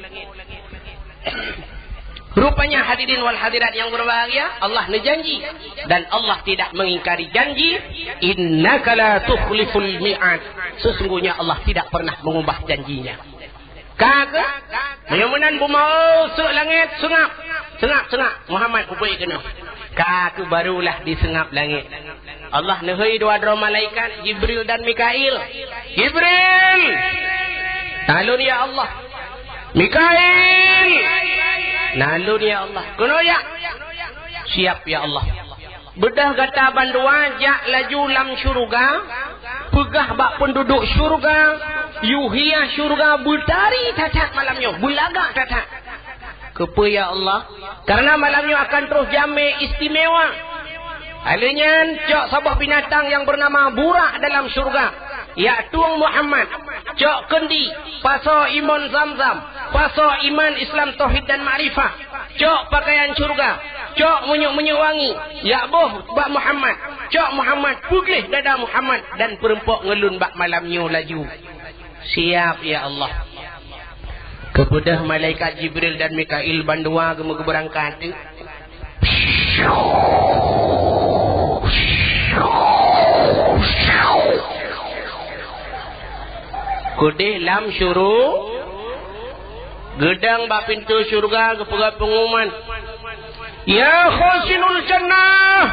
Rupanya hadirin wal hadirat yang berbahagia, Allah ni janji dan Allah tidak mengingkari janji. Innaka la tukhliful mi'ad. Sesungguhnya Allah tidak pernah mengubah janjinya. Kagak menyamanan bumau sur langit sengap Muhammad upai kena. Kaku barulah disengap langit. Allah nehoi dua malaikat Jibril dan Mikail. Jibril, nalun ya Allah. Mikail, nalun ya Allah. Kono ya. Siap ya Allah. Bedah kata bandua jak laju lam syurga. Pegah bak penduduk syurga. Yuhia syurga butari tatak malamnya. Bulaga tatak. Kepa ya Allah. Karena malamnya akan terus jame istimewa. Alinyan cok sabah binatang yang bernama burak dalam syurga. Ya tuang Muhammad. Cok kendi. Paso iman zamzam. Paso iman Islam tauhid dan ma'rifah. Cok pakaian syurga. Cok munyuk-munyuk wangi. Ya boh bak Muhammad. Cok Muhammad puglih dada Muhammad. Dan perempok ngelun bak malamnya laju. Siap ya Allah. Kepada malaikat Jibril dan Mikail bandua gemuk berangkat. Kudih lam syuruh. Gedang bak pintu syurga kepada pengumuman. Ya khasinul jannah.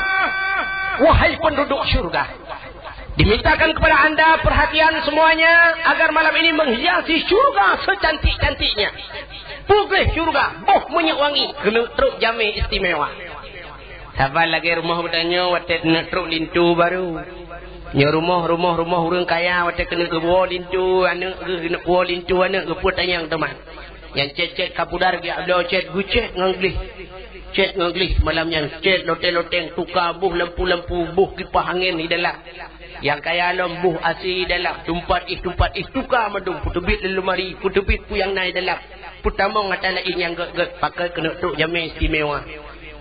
Wahai penduduk syurga. Dimintakan kepada anda perhatian semuanya agar malam ini menghiasi syurga secantik-cantiknya. Pugih syurga, boh minyak wangi, kena truk jami istimewa. Sabar lagi rumah bertanya, watet nak truk lintu baru. Nya rumah orang kaya, watet kena ke buah lintu, anak kena buah lintu, anak ke putanya teman. Yang cet-cet kapudar dia ada cet gucet nganglih. Cet nganglih malamnya, cet loteng-loteng tukar buh lampu-lampu, buh kipas angin di dalam. Yang kaya lembuh asli dalam tumpat tukar madung putubit lemari putubit ku yang naik dalam putamong kata lain yang get pakai kena truk jamin istimewa.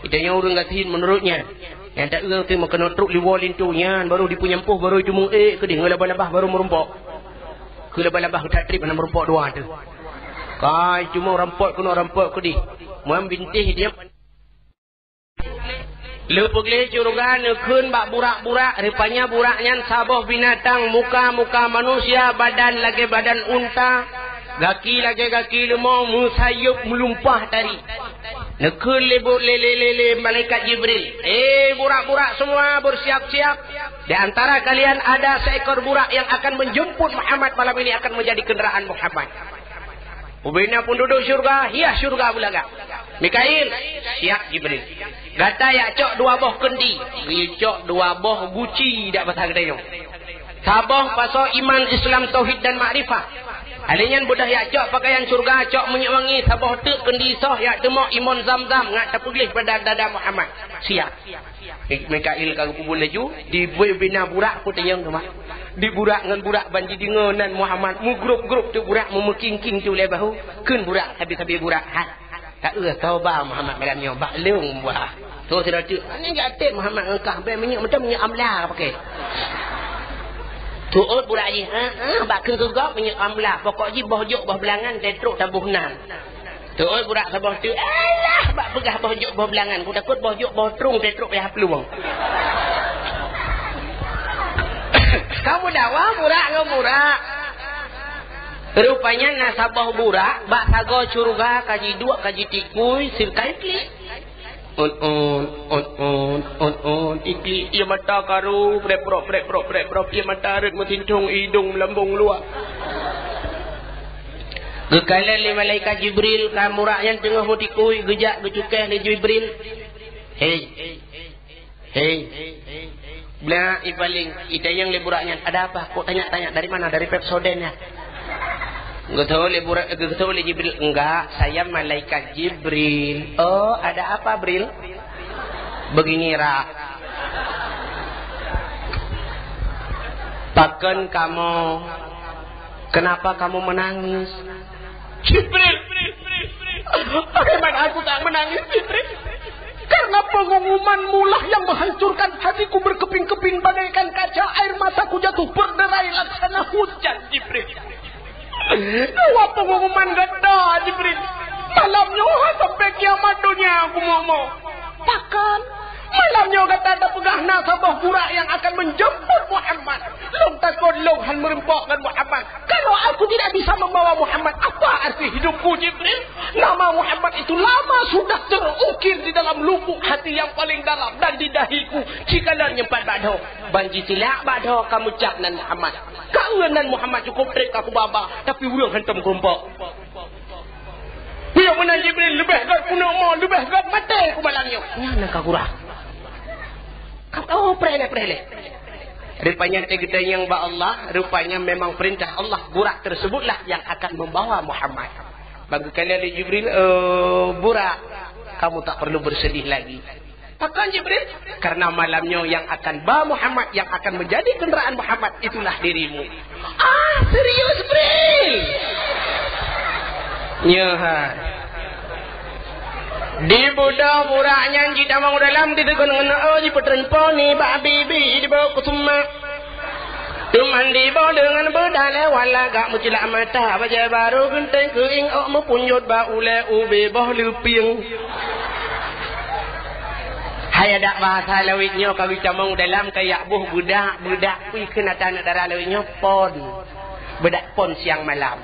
Kita yang orang kasihin menurutnya yang tak erti mau kena truk liwalin tu nya baru dipunyampuh baru jumung ke dia ngelabah-labah baru merumpok ke labah-labah tak trip nak merumpok dua tu kai cuma rampok ke dia muam bintih dia lepugli curga nekun bak burak-burak rupanya buraknya sabah binatang muka manusia badan lagi badan unta gaki lagi gaki lemah musayup melumpah tadi nekun lele malaikat Jibril burak-burak semua bersiap-siap di antara kalian ada seekor burak yang akan menjemput Muhammad malam ini akan menjadi kendaraan Muhammad. Ubina penduduk syurga, hias syurga bulaga. Mikail, siap Jibril. Gata ya cok dua boh kendi. Cok dua boh guci dak pasal kedai. Sabah pasal iman Islam tauhid dan makrifah. Alinyan budah ya cok pakaian syurga, cok minyak wangi, sabah tek kendi soh ya demok iman zamzam ngak terpulih pada dada Muhammad. Siap. Mikail kagak kubul laju di bina burak putih yang tu mak. Di burak dengan burak banji dingonan Muhammad mu grup-grup tu burak mu mekingking tu le bahu. Keun burak habis-habis burak. Tak tauba Muhammad malam ni bak leung buah. Tu sudah tu. Ni gatik Muhammad engkah be minyak macam minyak amla pakai. Tuut budak je. Bak keun juga minyak amla. Pokok je boh juk boh belangan tetruk tabuh nan. Tuut budak sabah tu. Alah bak pegah boh juk boh belangan. Ku takut boh juk boh trung tetruk payah peluang. Kamu dakwah burak ke burak. Rupanya nasabah burak bak sago curga kaji dua kaji tikui sirkai klik. On ikli ia mata karu prep ia mata rek mutincung hidung melambung luar. Gekalan li malaikat Jibril ka murak yang tengah mutikui gejak gecukeh li Jibril. Hey. Bela ibaling idayang leburaknya ada apa? Kok tanya-tanya dari mana? Dari Pepsodent ya. Getau le Jibril enggak, saya malaikat Jibril. Oh, ada apa, Bril? Begini Ra. Paken kamu. Kenapa kamu menangis? Jibril. Bagaimana aku tak menangis, Jibril? Karena pengumuman mulah yang menghancurkan hatiku berkeping-keping bagaikan kaca, air mataku jatuh berderai laksana hujan, Jibril. Dua pengumuman ganda, Jibril. Malamnya sampai kiamat dunia aku mau. Takkan malamnya kata ada pegah nasabah burak yang akan menjemput Muhammad. Long takut long hal merempokkan Muhammad. Kalau aku tidak bisa membawa Muhammad, apa arti hidupku, Jibril? Nama Muhammad itu lama sudah terukir di dalam lubuk hati yang paling dalam dan di dahiku. Jika dan nyempat badho, banji silak badho kamu cak nan Muhammad. Kangenan Muhammad cukup trik aku baba, tapi urang hantam gompok. Biar mana Jibril lebih gad punak mo, lebih gad mati aku malamnya. Mana kau kurang? Kau perele. Rupanya kita yang ba Allah, rupanya memang perintah Allah burak tersebutlah yang akan membawa Muhammad. Bagi kalian di Jibril, burak, kamu tak perlu bersedih lagi. Takkan Jibril? Karena malamnya yang akan bawa Muhammad, yang akan menjadi kendaraan Muhammad, itulah dirimu. Serius, Jibril? Nyahat. Di budak buraknya kita mau dalam di tekan dengan petrenpo ni bak bibi di bawah kusuma. Tuman di bawah dengan bedale wala gak mucilak mata baca baru genteng kering ok mepunyut ba ule ube bawah lupiang. Hai ada bahasa lawitnya kau kita mau dalam kayak buh budak kui kena tanah darah lawitnya pon. Bedak pon siang malam.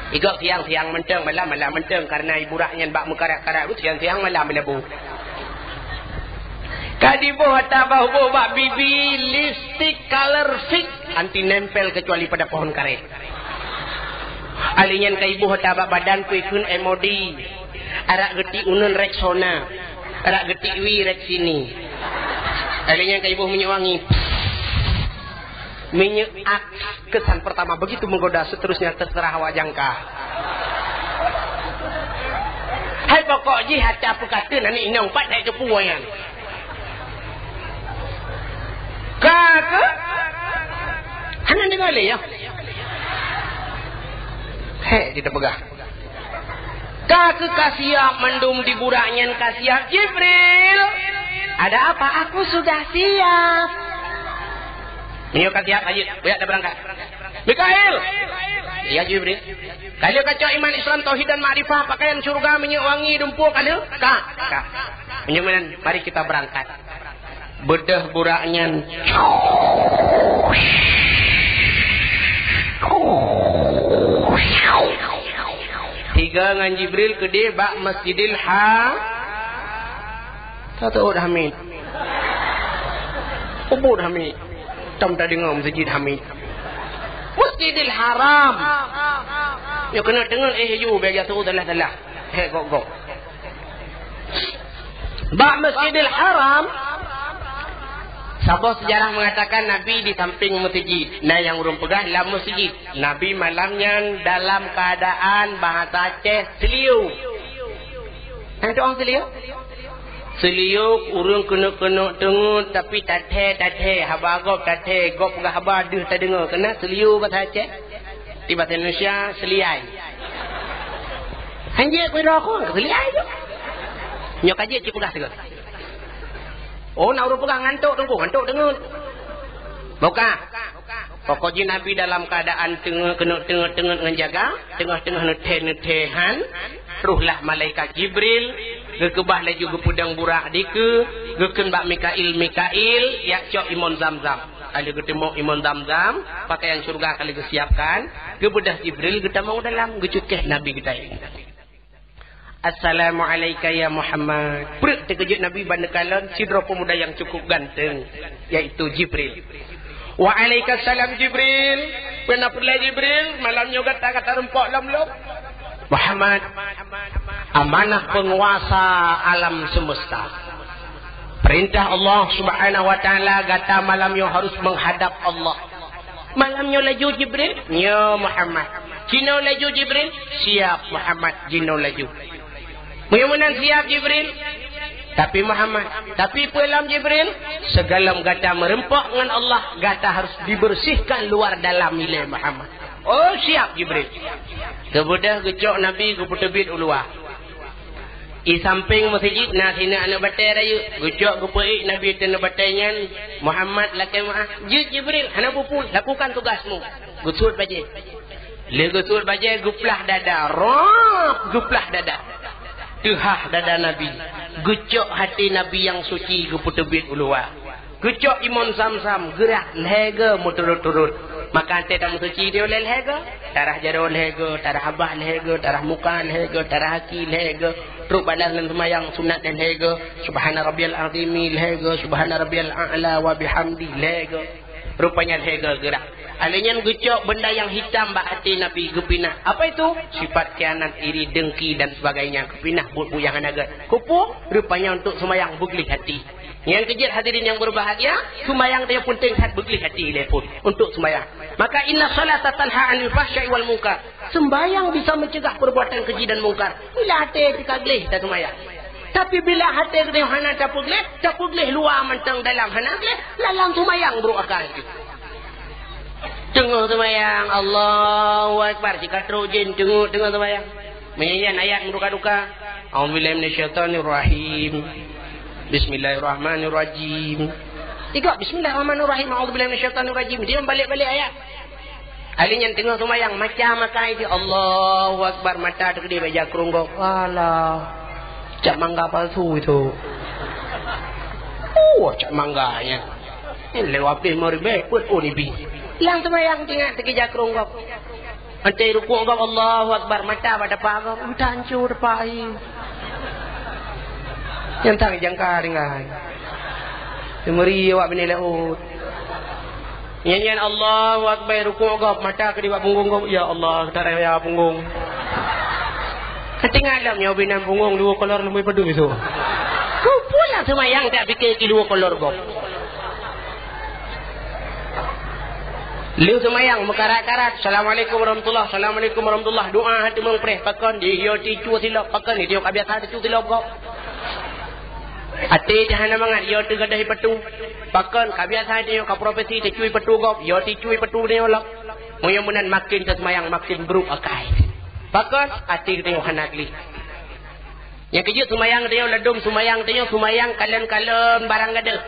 Igak siang-siang menteng, malam menteng karena iburaknya bak mekarat-karat itu siang-siang malam melebu. Kadi buat tabahu bak bibi lipstick color fix anti nempel kecuali pada pohon karet. Alinyan kai ibu tabak badan ku ikun emodi. Arak geti unun Rexona. Arak geti wi rek sini. Alinyan kai ibu minyak wangi. Minyak kesan pertama begitu menggoda, seterusnya terserah awak jangka. Hai pokok ji hati apa kata nanti inang pat naik kepuayan. Kakak Hanan di balik ya. Hei kita pegah. Kakak kasiap mendum di buraknya kasiap Jibril. Ada apa? Aku sudah siap. Minyak kasiap aja, biar dah berangkat. Mikael, iya Jibril. Kalau kaca iman Islam tauhid dan ma'rifah pakaian surga minyak wangi dumpuk kalau kak. Minyak mana? Mari kita berangkat. Bedah buraknya. Tiga ngan Jibril ke dia bak Masjidil Satu Hamid. Ubud Hamid. Tam tadi ngom Masjid Hamid. Masjidil Haram. Ya kena dengar you bagi tu dalah. Hei go. Bak Masjidil Haram. Sabah sejarah mengatakan Nabi di samping masjid. Nah yang urung pegah dalam masjid. Nabi malamnya dalam keadaan bahasa Aceh seliu. Yang tu orang seliu? Seliuk urang kena dengar tapi tathe habagop tathe gop gah haba deh tak dengar kena seliu bahasa Aceh. Di bahasa Indonesia seliai. Hanya kau rokok seliai tu. Nyok aja cik pegah segala. Oh nak urang pegang ngantuk dengar. Buka. Pokoknya Nabi dalam keadaan kena menjaga, tengah netehan, ruhlah malaikat Jibril, gekebah laju gepudang burak dike, geken bak Mikail, yak cok imon Zamzam. Kali ketemu imon Zamzam, pakaian surga kali kesiapkan, gebedah Jibril kita mau dalam gecukeh Nabi kita ini. Assalamualaikum ya Muhammad. Perut terkejut Nabi bandekalan sidra pemuda yang cukup ganteng, yaitu Jibril. Waalaikumsalam Jibril. Kenapa Jibril? Malamnya kata rempok lam-lam. Muhammad, amanah penguasa alam semesta. Perintah Allah Subhanahu wa taala kata malamnya harus menghadap Allah. Malamnya laju Jibril? Ya Muhammad. Jino laju Jibril? Siap Muhammad, jino laju. Mudah-mudahan siap Jibril. Tapi Muhammad, tapi pelam Jibril, segala gata merempak dengan Allah, gata harus dibersihkan luar dalam nilai Muhammad. Oh siap Jibril. Kemudian gecok Nabi keputebit uluah. I samping masjid nah sini anak batai raya, gecok kepeik Nabi tena batainya Muhammad lakai maaf. Jibril, anak pupul lakukan tugasmu. Gusut baje. Le gusut baje guplah dada. Rop guplah dada. Tuhah dada Nabi. Gecok hati Nabi yang suci keputebit uluah. Gecok imon Zamzam gerak lehega muturut-turut. Maka ante dalam suci dia oleh lehega. Darah jaro lehega, darah abah lehega, darah muka lehega, darah hati lehega. Teruk badan dan semayang sunat dan lehega. Subhana rabbiyal azimi lehega, subhana rabbiyal a'la wa bihamdi lehega. Rupanya lehega gerak. Alanya gecok benda yang hitam bak hati Nabi kepinah. Apa itu? Sifat kianat, iri, dengki dan sebagainya. Kepinah buyangan agak. Kupu rupanya untuk semayang bugli hati. Yang kejut hadirin yang berbahagia, semayang dia penting hat bugli hati dia pun untuk semayang. Maka inna salata tanha 'anil fahsya'i wal munkar. Sembayang bisa mencegah perbuatan keji dan mungkar. Bila hati kita gelih kita semayang. Tapi bila hati kita hana tak gelih luar mentang dalam hana gelih, dalam semayang beruakal itu. Tengok semayang Allahu Akbar. Jika terujin tengok semayang. Menyanyian ayat meruka-duka. A'udzubillahi minasyaitonirrahim. Bismillahirrahmanirrahim. Tiga Bismillahirrahmanirrahim. A'udzubillahi minasyaitonirrahim. Dia balik-balik ayat. Alinya tengok semayang macam makai dia Allahu Akbar mata terkedi baca kerunggok. Alah. Cak mangga palsu itu. Cak mangganya. Ini lewat di moribek pun unibi. Lang semayang tinggal terkejar kerunggok. Antai rukuk gak Allahu Akbar mata pada pagam. Udah hancur pai. Yang tak jangka dengan. Semeri awak bini laut. Nyanyian Allahu Akbar rukuk gak mata ke di bawah punggung gak. Ya Allah kita raya punggung. Ketinggal dalam nyawa punggung dua kolor lebih pedu itu. Kau pula semayang tak fikir dua kolor gak. Liu semayang mekarat-karat. Assalamualaikum warahmatullahi. Assalamualaikum warahmatullahi. Doa hati mengpreh pakan di yo ti cu silap pakan ni dia kabiat hati cu silap kau. Ate jahana mangat yo tu gadah petu. Pakan kabiat hati yo ka profesi te cui petu kau. Yo ti cui petu dia olak. Mudah-mudahan makin semayang makin beruk akai. Pakan ate dia hanagli. Yang kejut semayang dia ledum semayang dia semayang kalen-kalen barang gadah.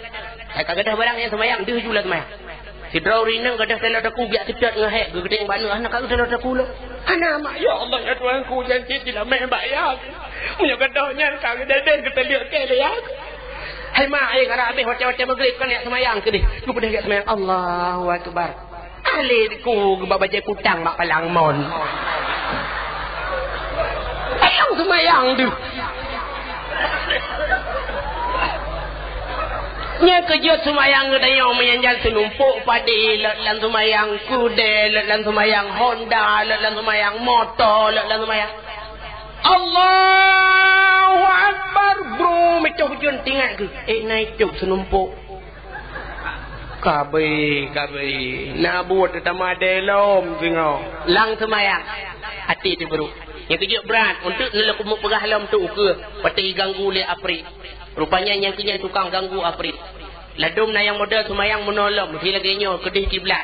Kagadah barang yang semayang dia jual semayang. Si draw rinang gadah tela daku biak sedap ngahek gedeng bana anak kau tela daku lo. Anak mak ya Allah ya Tuhanku janji tidak main bayar. Punya gadahnya kau gedeng kita lihat ke dia. Hai mak ai gara habis hotel-hotel maghrib kan nak semayang ke ni. Ku pada lihat semayang Allahu Akbar. Aliku babaje kutang mak palang mon. Ayang semayang tu. Nya kejut semayang dayo menyanjal senumpuk padi lan semayang kuda lan semayang Honda lan semayang motor lan semayang Allahu Akbar bro mecoh jun tinggal ke naik cuk senumpuk kabe nabut tamade lom singo lang semayang hati tu bro yang kejut berat untuk nelaku pegah lam tu ke pati ganggu le apri Rupanya yang punya tukang ganggu aprit. Ladum na yang modal semayang menolong. Mesti lagi nyo kedih kiblat.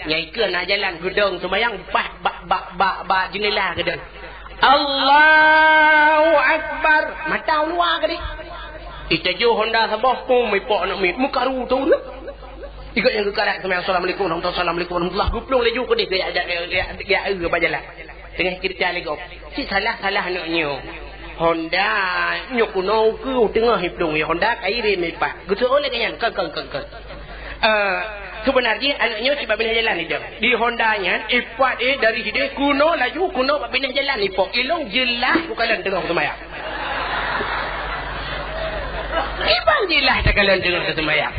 Nyai ke nak jalan gedung semayang. Bak jendela gedung. Allahu Akbar. Mata luar ke dia. Kita jo Honda sabah pun mai pok nak mit. Muka ru tu nak. Tiga yang kekarat semayang. Assalamualaikum warahmatullahi. Guplung laju ke dia. Dia berjalan. Tengah kita lagi. Si salah naknya. Honda nyok kuno ke tengah hidung ya Honda kairin ni pak. Gitu oleh kanyan kan. Sebenarnya anaknya si babinah jalan ni dia. Di Hondanya ipat dari sini kuno laju kuno babinah jalan ni pok. Ilong jelas bukan tengah semayang. Ibang jelas takalan tengah semayang.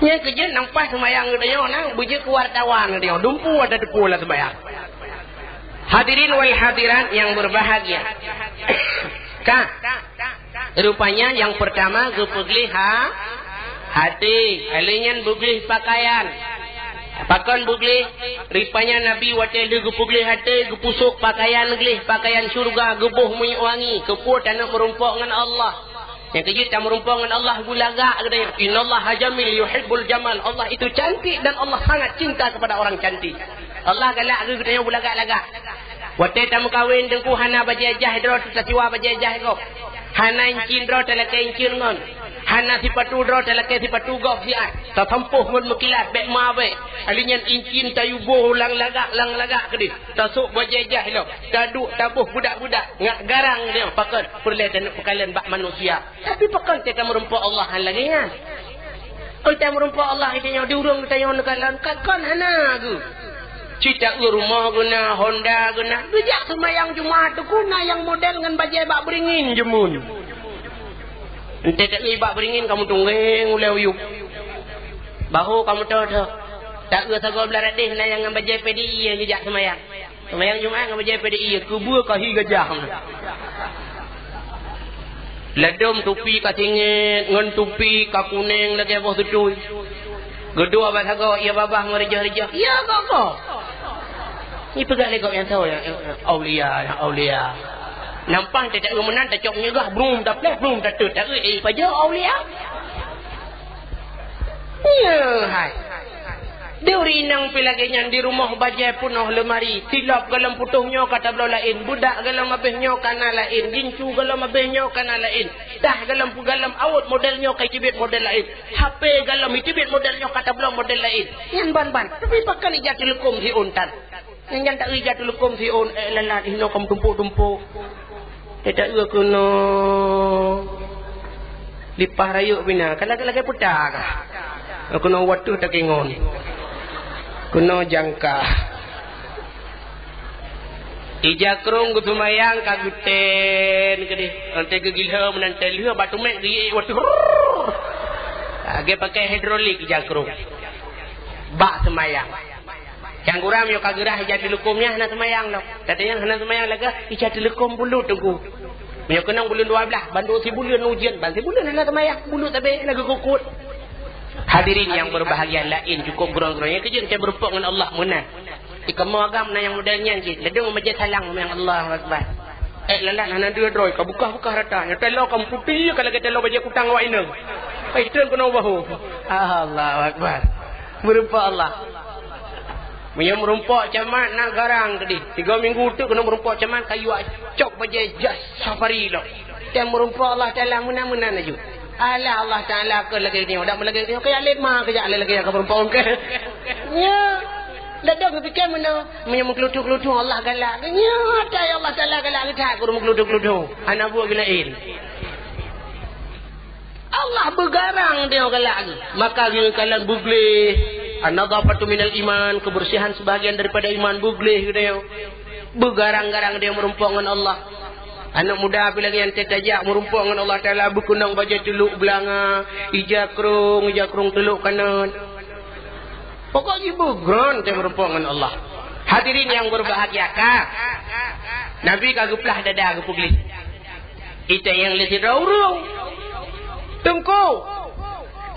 Nya kerja nampak semayang dia nang bujuk wartawan dia. Dumpu ada depu lah semayang. Hadirin wal hadirat yang berbahagia. Kak, rupanya yang pertama gepegli hati, alinyan bugli pakaian. Pakan bugli, rupanya Nabi watel gepegli hati, gepusuk pakaian gli, pakaian syurga, gebuh minyak wangi, keput tanah merumpok dengan Allah. Yang kejut tak merumpok dengan Allah gulagak katanya. Innallaha jamil yuhibbul jamal. Allah itu cantik dan Allah sangat cinta kepada orang cantik. Allah galak ke katanya bulagak-lagak. Wate tamu kawin dengku hana bajajah dro tasiwa bajajah go. Hana incin dro telake incin ngon. Hana sipatu dro telake sipatu go siat. Ta tempuh ngon mekilat bek mawe. Alinyan incin tayu boh lang lagak ke dia. Tasuk bajajah lo. Taduk tabuh budak-budak ngak garang dia pakan perleten pekalan bak manusia. Tapi pakan kita merumpok Allah lagi kan. Kita merumpok Allah itu yang diurung kita yang nekalan kan hana tu. Cita rumah guna Honda guna bijak semayang Jumaat tu guna yang model dengan bajai bak beringin jemun. Ente tak ni bak beringin kamu tunggeng ulai uyup. Bahu kamu tahu tu. Tak ke sago belah radih na yang bajai PDI yang bijak semayang. Semayang Jumaat dengan bajai PDI kubur kahi gajah. Ladum tupi ka singit ngan tupi ka kuning lagi bawah tutui. Gedua bahago ia babah merejah-rejah. Ya kok. Ni pegang legok yang tahu yang aulia. Nampak tak menang tak cok nyegah belum tak plek belum tak tu tak paja aulia. Ya hai. Deuri nang pilagenya di rumah bajai punah lemari. Tilap galam putuhnya kata belau lain. Budak galam abihnya kana lain. Gincu galam abihnya kana lain. Dah galam awut modelnya kai cibit model lain. HP galam cibit modelnya kata belau model lain. Yang ban-ban. Tapi pakai ijat telekom si untan. Yang tak ijat telekom si on lalat hino kam tumpuk-tumpuk. Tak ua kuno. Lipah rayuk bina. Kalau-kalau putar kah? Kuno watuh tak kengon. Kuno jangka. Ijakrung gutumayang kaguten kedi. Ante gegilha menantel lha batu mek gi watu. Age pakai hidrolik ijakrung. Bak semayang. Cangguram yo kagerah ijat dilukumnya hana semayang lo. Katanya hana semayang laga ijat dilukum bulu tunggu. Yo kenang bulan 12 bandu si bulan ujian, ban si bulan hana semayang bulu tapi lagu kukut. Hadirin yang berbahagia lain cukup gerong-gerongnya kerja kita berupuk dengan Allah menang. Jika mau agam yang modelnya je. Ledung majlis salang yang Allah Akbar. Lalat hana dia droi ka buka-buka rata. Nya telo kam putih kalau kita lo baje kutang wa ina. Ai tren kono bahu. Allah Akbar. Berupuk Allah. Menyam merumpok camat nak garang tadi. 3 minggu tu kena merumpok camat kayu cok baje jas safari lo. Kita merumpok Allah Taala menang-menang aja. Allah Ta'ala ke lagi ni. Dak melagi ni. Kaya lima kejap lagi yang perempuan ke. Ya. Dak fikir mana. Menyamuk kelutu-kelutu Allah galak. Ya. Tak Allah Ta'ala galak. Tak kurung kelutu-kelutu. Anak buah gilain. Allah bergarang dia galak. Maka kalian buglih. An-nadhafatu minal iman. Kebersihan sebahagian daripada iman buglih dia. Bergarang-garang dia merumpuk dengan Allah. Anak muda apalagi yang tertajak merumpuk dengan Allah Ta'ala berkunang baju teluk belanga. Ijakrung teluk kanan. Pokoknya bergeran dia merumpuk dengan Allah. Hadirin yang berbahagia kah? Nabi kaguplah dada agupugli. Kita yang lesi raurung. Tengku.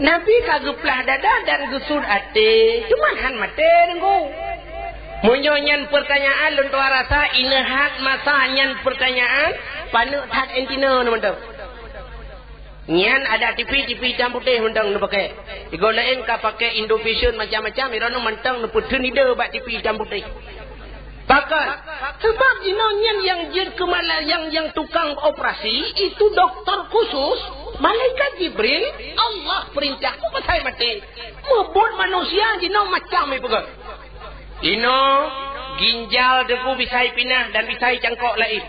Nabi kaguplah dada dan gusur hati. Cuman han mati tengku. Munyonya pertanyaan lentua rasa inahat masa nyan pertanyaan panuk tak entina teman-teman. Nyan ada TV hitam putih mentang nu pakai. Igo lain ka pakai Indovision macam-macam irono mentang nu putih ni de bat TV hitam putih. Pakai. Sebab nyan yang jin kemala yang tukang operasi itu doktor khusus, malaikat Jibril, Allah perintah ku pasal mati. Mebut manusia jino macam ni pakai. Ino ginjal debu bisa pinah dan bisa cangkok lain.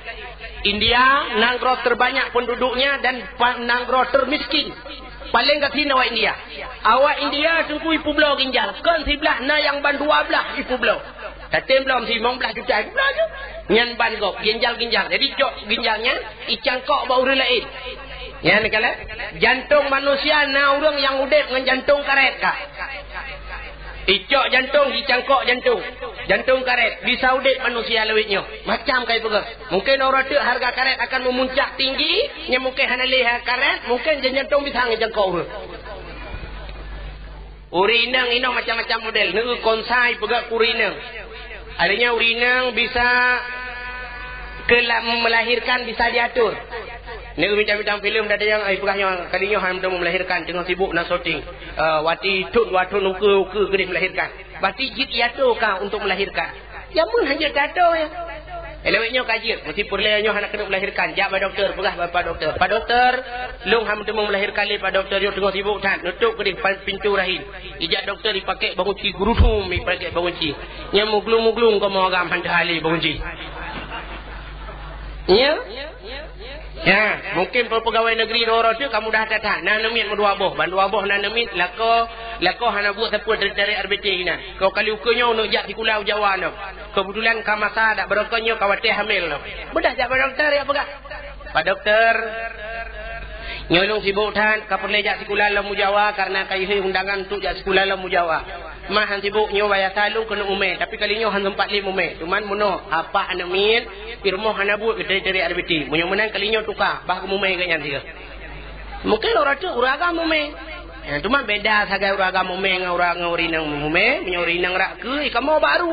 India nanggro terbanyak penduduknya dan nanggro termiskin. Paling kat sini awak India. Awak India tunggu ipu belau ginjal. Kan sebelah na yang ban 12 ipu belau. Tatem belum si 15 juta belau tu. Nyan ban gop ginjal-ginjal. Jadi cok ginjalnya icangkok bau orang lain. Ya ni kala jantung manusia na orang yang udip dengan jantung karet kah? Icok jantung, dicangkok jantung. Jantung karet. Bisa udip manusia lewitnya. Macam kaya pegang. Mungkin orang tu harga karet akan memuncak tinggi. Yang mungkin hana lihat karet. Mungkin jantung bisa ngejangkok. Urinang ini macam-macam model. Negu konsai pegang urinang. Adanya urinang bisa melahirkan, bisa diatur. Ni macam-macam filem dah ada yang pegahnya kalinya hang mau melahirkan tengah sibuk nak shooting. Wati tun uka kedih melahirkan. Berarti jit iatur kah untuk melahirkan. Ya mun hanya tato ya. Eleweknya kaji, mesti perlainya anak kena melahirkan. Jak pak doktor, pegah pak doktor. Pak doktor, lung hang mau melahirkan le pak doktor yo tengah sibuk tan. Nutup kedih pintu rahim. Ijak doktor dipakai bangunci gurutum, dipakai bangunci. Nya muglung-muglung kau mau agam hantar hali bangunci. Ya? Ya, mungkin pegawai negeri orang tu kamu dah datang. Nanamit dua boh, ban dua boh nanamit lako hana buat siapa dari RBT ina. Kau kali ukanya untuk jak di Pulau Jawa no. Kebetulan kamasa dak berokanya kawatih hamil no. Mudah jak doktor ya pegah. Pak doktor nyolong sibuk tan kaperle jak sekolah lamu Jawa karena kai undangan untuk jak sekolah lamu Jawa. Mah han sibuk nyo bayar salu kena umeh tapi kalinya han sempat le umeh. Cuman mono apa anamit firmo hana buat dari RBT. Munyo menang kalinya tukar bah ke umeh ke yang tiga. Mungkin orang tu uragam umeh. Ya cuma beda sagai uragam umeh dengan orang urinang umeh, munyo urinang rak ke kamu baru.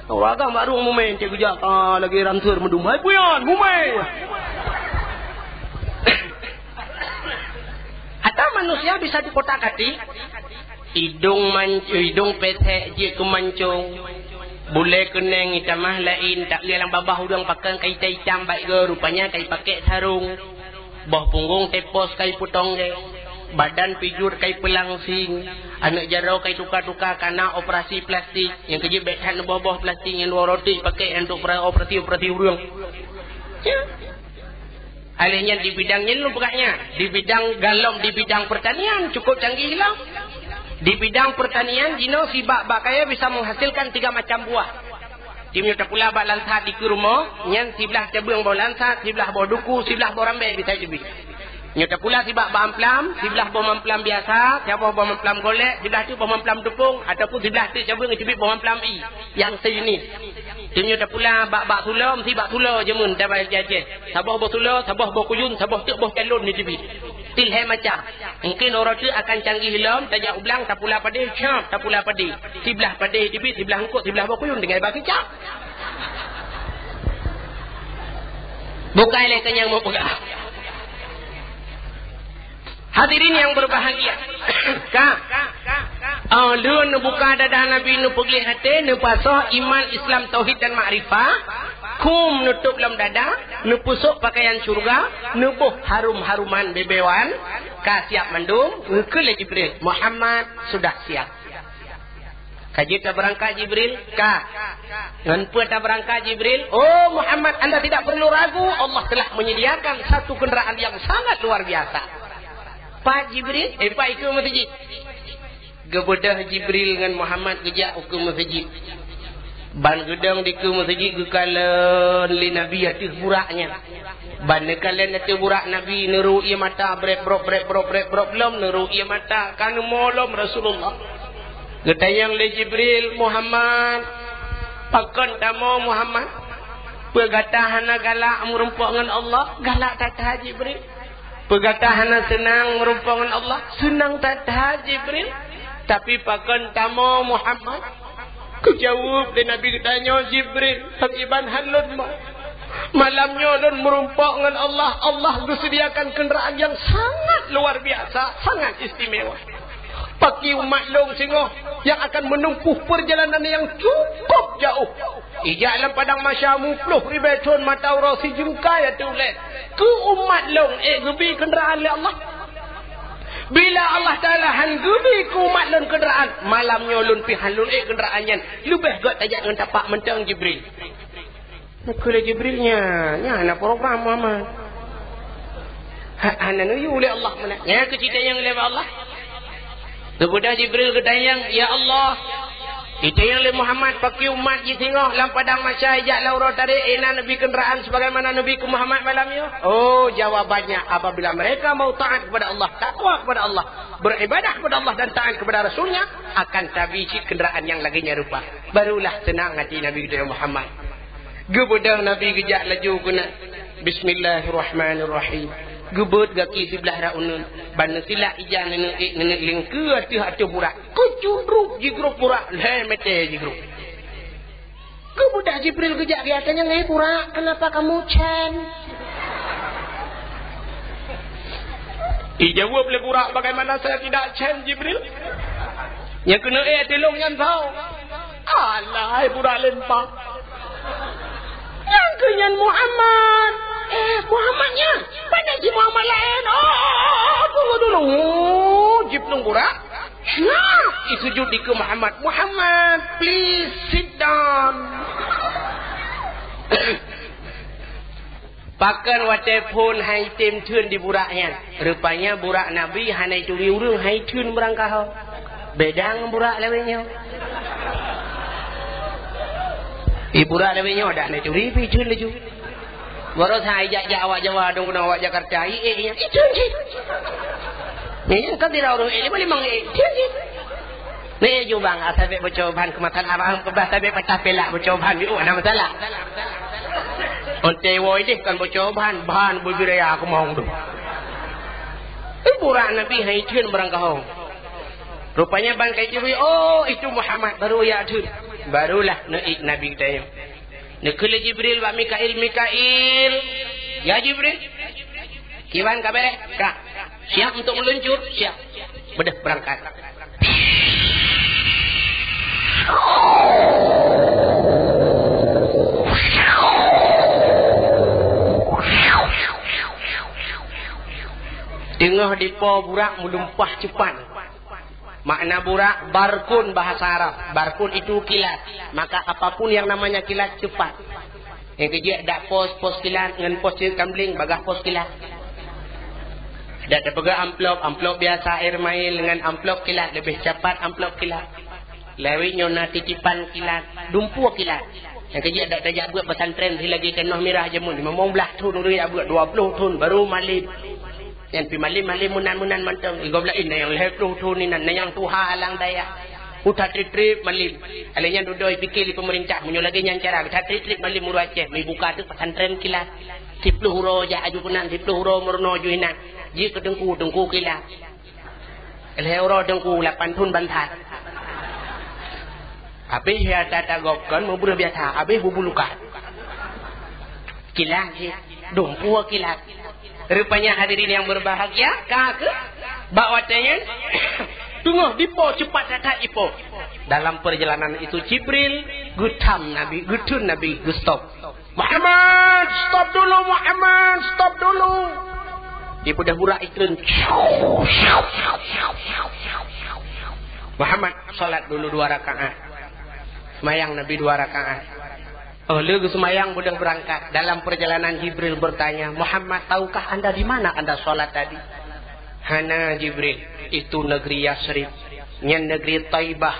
Uragam baru umeh cek gejak lagi ransur medumai puyan umeh. Atau manusia bisa dikotak-katik. Hidung petek je kemancung. Boleh keneng itamah lain. Tak boleh lang babah udang pakai kaitai hitam baik ke. Rupanya kai pakai sarung. Bawah punggung tepos kai putong ke. Badan pijur kai pelangsing. Anak jarau kai tukar-tukar karena operasi plastik. Yang kerja bekan bawah-bawah plastik yang luar roti pakai untuk operasi urang. Ya. Alihnya di bidangnya lu pegahnya. Di bidang galom, di bidang pertanian cukup canggih lah. Di bidang pertanian, jino si bak kaya bisa menghasilkan 3 macam buah. Timnya tak pula bak lansat di rumah, nyan sebelah cabang bau lansat, sebelah bau duku, sebelah bau rambek bisa jadi. Nyata pula si bak amplam, sebelah bau amplam biasa, siapa bau amplam golek, sebelah tu bau amplam tepung, ataupun sebelah tu cabang cubit bau amplam i, yang sejenis. Timnya tak pula bak tulam, si bak tular je mun, tak bayar jajan. Sabah bau tular, sabah bau kuyun, sabah tu bau kalon ni cubit. Tilhai macam. Mungkin orang tu akan canggih hilam, tajak ublang, tak pula padih, cap, tak pula padih. Sebelah padih cubit, sebelah hukuk, sebelah bau kuyun dengan bagi cap. Bukan lekan yang mau pegang. Hadirin yang berbahagia. Lu buka dadah Nabi nu pegli hati, nu pasah iman Islam tauhid dan makrifah. Kum nutup dalam dada, nu pusuk pakaian syurga, nu buh harum-haruman bebewan, ka siap mandum, ke Jibril. Muhammad sudah siap. Kaji tak berangkat Jibril, ka. Nganpa tak berangkat Jibril, oh Muhammad anda tidak perlu ragu, Allah telah menyediakan satu kenderaan yang sangat luar biasa. Pak Jibril, Pak itu masjid. Gebedah Jibril dengan Muhammad kejak ke masjid. Ban gedang di ke masjid gekalan li Nabi atas buraknya. Ban gekalan atas burak Nabi neru ia mata brek belum neru ia mata kan molom Rasulullah. Getayang li Jibril Muhammad. Pakon tamo Muhammad. Pegatahana galak merumpuk dengan Allah, galak tatah Jibril. Pegatahana senang merumpuk dengan Allah, senang tatah Jibril. Tapi pakon tamo Muhammad. Kejawab dan Nabi tanya Jibril, Hakiban halun mah. Malamnya ulun merumpak dengan Allah. Allah bersediakan kenderaan yang sangat luar biasa, sangat istimewa. Bagi umat long singoh yang akan menempuh perjalanan yang cukup jauh. Ijak dalam padang masyamu puluh ribeton mata urau si jengkai atau ulet. Ke umat long gebi kenderaan oleh Allah. Bila Allah Ta'ala hanggebi ke umat long kenderaan, malamnya ulun pihan lun kenderaannya. Lebih gak tajak dengan tapak mentang Jibril. Kalau Jibrilnya, nak program Muhammad. Hana nuyu oleh Allah mana? Ya kecita yang oleh Allah. Kemudian Jibril ketayang, ya Allah, itu yang oleh Muhammad pakai umat di tengok dalam padang masya hijak laura tarik ena Nabi kenderaan sebagaimana Nabi ke Muhammad malamnya. Oh, jawabannya apabila mereka mau taat kepada Allah, takwa kepada Allah, beribadah kepada Allah dan taat kepada Rasulnya, akan tabicit kenderaan yang laginya rupa. Barulah tenang hati Nabi kita Muhammad. Kemudian Nabi kejak laju guna Bismillahirrahmanirrahim. Gebut gaki sebelah raunun. Bana silak ijan nenek lingke hati burak. Kecudruk jigruk burak. Leh mete jigruk. Kemudian Jibril kejak biasanya ngai burak. Kenapa kamu cen? Dijawab oleh burak, bagaimana saya tidak cen Jibril? Yang kena tolong yang tahu. Alah burak lempar. Yang kenyan Muhammad. Muhammadnya. Mana si Muhammad lain? Tunggu dulu. Jib nunggu rak. Nah, isujud di ke Muhammad. Muhammad, please sit down. Pakan watai pun hai tim tun di buraknya. Rupanya burak Nabi hanai turi urung hai tun berangkah. Bedang burak lewenya. Burak lewenya dah hanai turi pi tun laju. Baru saya ajak awak Jawa dong kena awak Jakarta nya itu je. Ni kan tidak orang ini boleh mang itu je. Ni jubang asabe percobaan kematan abang ke bahasa be pecah pelak percobaan ni ada masalah. Onte woi deh kan percobaan bahan berbiraya aku mau tu. Burak Nabi hai tun berangkah. Rupanya ban kai Jibril, oh itu Muhammad baru ya tun. Barulah Nabi kita. Nekele Jibril wa Mikail. Ya Jibril. Kiwan kabar Kak. Siap untuk meluncur? Siap. Bedah berangkat. Tengah dipo burak melumpah cepat. Makna burak barkun bahasa Arab. Barkun itu kilat. Maka apapun yang namanya kilat cepat. Yang kerja ada pos kilat dengan pos kambling bagah pos kilat. Ada pegang amplop biasa air mail dengan amplop kilat lebih cepat amplop kilat. Lewi nyona titipan kilat, dumpu kilat. Yang kerja ada tajak buat pesantren lagi kena mirah jamun 15 tun uri buat 20 tun baru malim. Yang pi malim munan mantang igobla ina yang lehpluh tun inan yang tuha alang daya uta trip malim alenya dudoi pikir pemerintah munyo lagi yang cara uta trip malim muru Aceh mai buka tu pesantren kilat 10 huro ja aju kunan 10 huro murno juinan ji ke dengku kilat lehuro dengku 8 tun bantat abe ya tata gokkan mau buru biasa abe bubulukan kilat dumpu kilat. Rupanya hadirin yang berbahagia, kakak, bawatannya, tunggu dipo cepat datang ipo. Dalam perjalanan itu Jibril gutun Nabi stop. Muhammad, stop dulu Muhammad, stop dulu. Di pudah burak ikrin. Muhammad salat dulu 2 rakaat. Semayang Nabi 2 rakaat. Lalu semayang mudah berangkat. Dalam perjalanan Jibril bertanya, Muhammad, tahukah anda di mana anda sholat tadi? Hana Jibril, itu negeri Yasrib, yang negeri Taibah,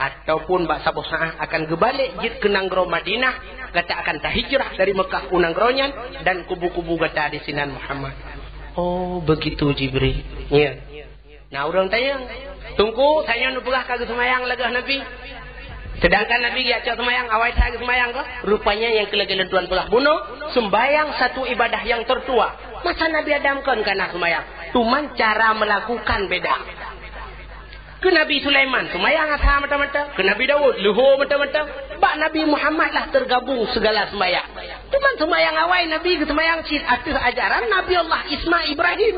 ataupun bahasa Bosnah akan kebalik jid ke Nanggro Madinah, kata akan hijrah dari Mekah ke Nanggronya dan kubu-kubu kata di sinan Muhammad. Oh begitu Jibril. Ya. Nah orang tanya, tunggu saya nubah kagak semayang lagah Nabi. Sedangkan Nabi ya cak semayang awal saya semayang kok rupanya yang kelagalan tuan belah bunuh sembayang satu ibadah yang tertua. Masa Nabi adamkan karena semayang cuman cara melakukan beda. Ke Nabi Sulaiman semayang asal mata-mata, ke Nabi Daud luhur mata-mata, bak Nabi Muhammad lah tergabung segala semayang. Cuman sembahyang awal Nabi ke sembahyang cid atas ajaran Nabi Allah Ismail Ibrahim.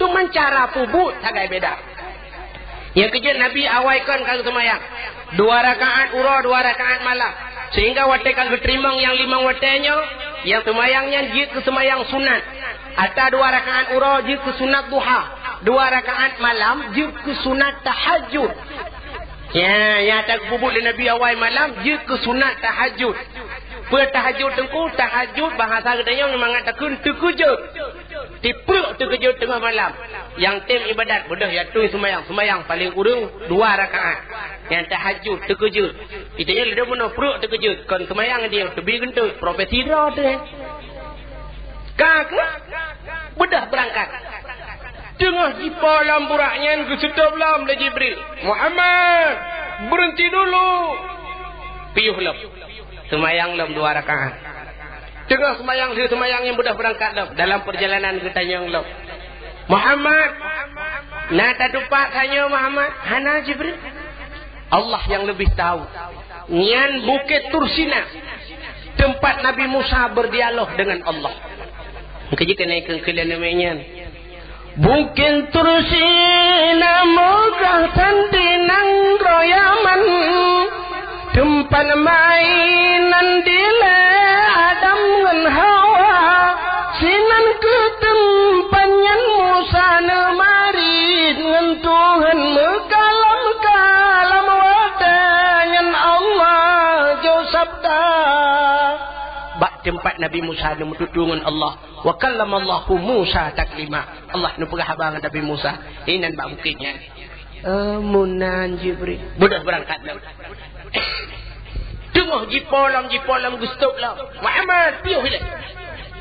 Cuman cara pubut agak beda. Yang kejut Nabi awaikan kalau sembahyang 2 rakaat ura 2 rakaat malam. Sehingga wate kalau terimang yang 5 watenya yang sembahyangnya jid ke sembahyang sunat. Atau 2 rakaat ura jid ke sunat duha. 2 rakaat malam jid ke sunat tahajud. Ya, yang tak bubuk di Nabi awal malam je ke sunat tahajud. Tahajud tengku tahajud bahasa katanya memang takun terkejut. Tipuk terkejut tengah malam. Yang tim ibadat bodoh ya tu sembahyang paling kurang 2 rakaat. Yang tahajud terkejut. Itanya lidah mana perut terkejut. Kon sembahyang dia lebih gentut profesi dia tu. Kak bedah berangkat. Tengah jipa lamburaknya ke setop lam dah Jibril. Muhammad, berhenti dulu. Piuh lam. Semayang lam 2 rakaat. Tengah semayang yang sudah berangkat lam. Dalam perjalanan kita yang lam. Muhammad, nak tak tupak tanya Muhammad. Hana Jibril. Allah yang lebih tahu. Nian Bukit Tursina. Tempat Nabi Musa berdialog dengan Allah. Mungkin naikkan ke namanya. Bukit Tursina mogah tantinang royaman tempat mainan dile Adam ngan Hawa sinan ke tempatnya Musa nemarit ngan Tuhan mekalam wadanyan Allah jauh sabda bak tempat Nabi Musa yang mendudungan Allah wa kallamallahu Musa taklima Allah nu pegah abang Nabi Musa inan bak bukitnya munan Jibril budak berangkat dah tengah jipolam gustop lah Muhammad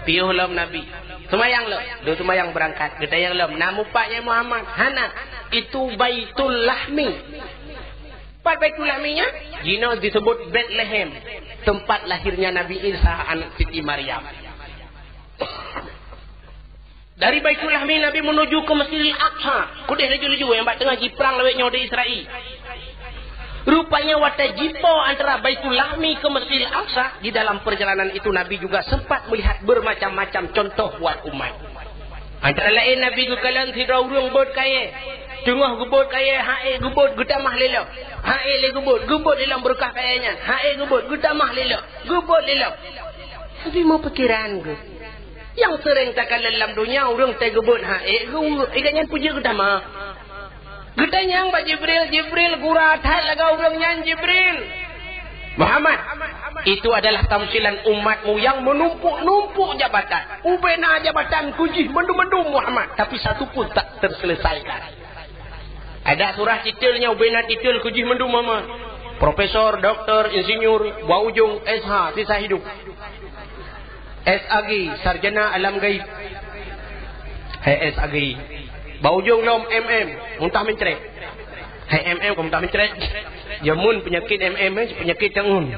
piuh lam Nabi semayang lam do semayang berangkat gedayang lam namu paknya Muhammad hana itu Baitul Lahmi. Tempat Baitul Lahminya jino disebut Bethlehem tempat lahirnya Nabi Isa anak Siti Maryam. Dari Baitul Lahmi Nabi menuju ke Masjidil Aqsa. Kudih laju-laju yang tengah jiprang leweknya dari Israel. Rupanya wata jipo antara Baitul Lahmi ke Masjidil Aqsa. Di dalam perjalanan itu Nabi juga sempat melihat bermacam-macam contoh buat umat. Antara lain Nabi kekalan sidra urung bot kaya. Tengah gebot kaya, hae gebot getamah lelok. Hae le gebot dalam berkah kayanya. Hae gebot getamah lelok. Gebot lelok. Tapi mau pikiran ke? Yang sering takkan dalam dunia orang tak gebut ikannya puja gedama. Gedanya yang Jibril gurah hat laga orang nyan Jibril. Muhammad, itu adalah tamsilan umatmu yang menumpuk jabatan. Ubena jabatan kujih mendum Muhammad, tapi satu pun tak terselesaikan. Ada surah titilnya ubena titil kujih mendum Muhammad. Profesor, doktor, insinyur, Waujung, SH, sisa hidup. SAG, Sarjana Alam Gaib. SAG. Baujung lom MM, muntah mencret. MM kau muntah mencret. Jamun penyakit MM, penyakit jangun.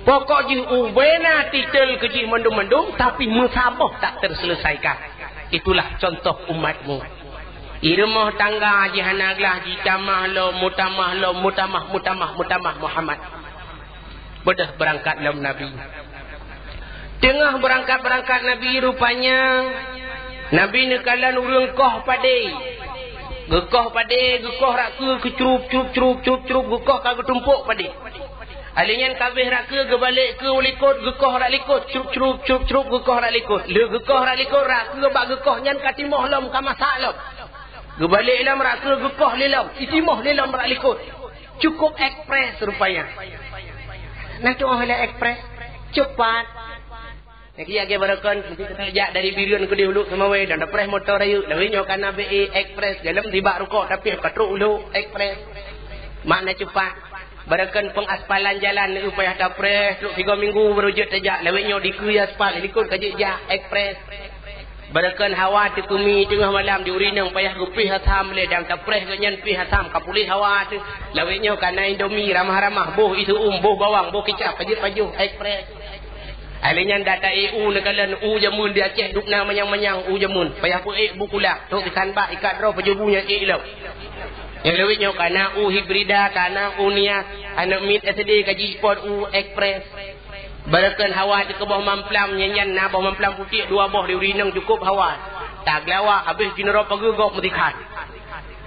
Pokok jih ubena titel kejih mendum-mendum, tapi musabah tak terselesaikan. Itulah contoh umatmu. Irmah tangga jihanaglah jitamah lo, mutamah Muhammad. Bedah berangkat lom Nabi. Tengah berangkat Nabi rupanya Nabi nekalan urang koh padai. Gekoh padai, gekoh raka kecrup gekoh kagak tumpuk padai. Alinyan kabeh raka gebalik ke ulikut gekoh rak likut curup gekoh rak likut. Le gekoh rak likut raka bak gekoh nyan katimoh lam ka masak lam. Gebalik lam raka gekoh lilam, itimoh lilam rak likut. Cukup ekspres rupanya. Nak tu orang ekspres cepat. Nak dia ke barakan sejak dari Birion ke dulu sama we dan dapres motor ayu dah nyo kana BE express dalam tiba rukuk tapi katruk dulu express makna cepat barakan pengaspalan jalan upaya dapres 3 minggu berujud saja lewe nyo dikui aspal ikut kajik ja express barakan hawa tikumi tengah malam diurinang payah gupih hatam le dan dapres ganyan pi hatam kapulis hawa tu lewe nyo kana Indomie ramah-ramah boh itu boh bawang boh kicap paju express. Alinyan data EU nekalan jamun di Aceh dukna manyang-manyang jamun. Payah pu bukulak. Tok disanbak ikat ro pejubunya lo. Yang lewitnya kana hibrida kana nia anak mid SD kaji sport express. Barakan hawa ke bawah mamplam nyanyan na bawah mamplam putih dua boh di urinang cukup hawa. Tak gelawak habis kinero pagugok mutikat.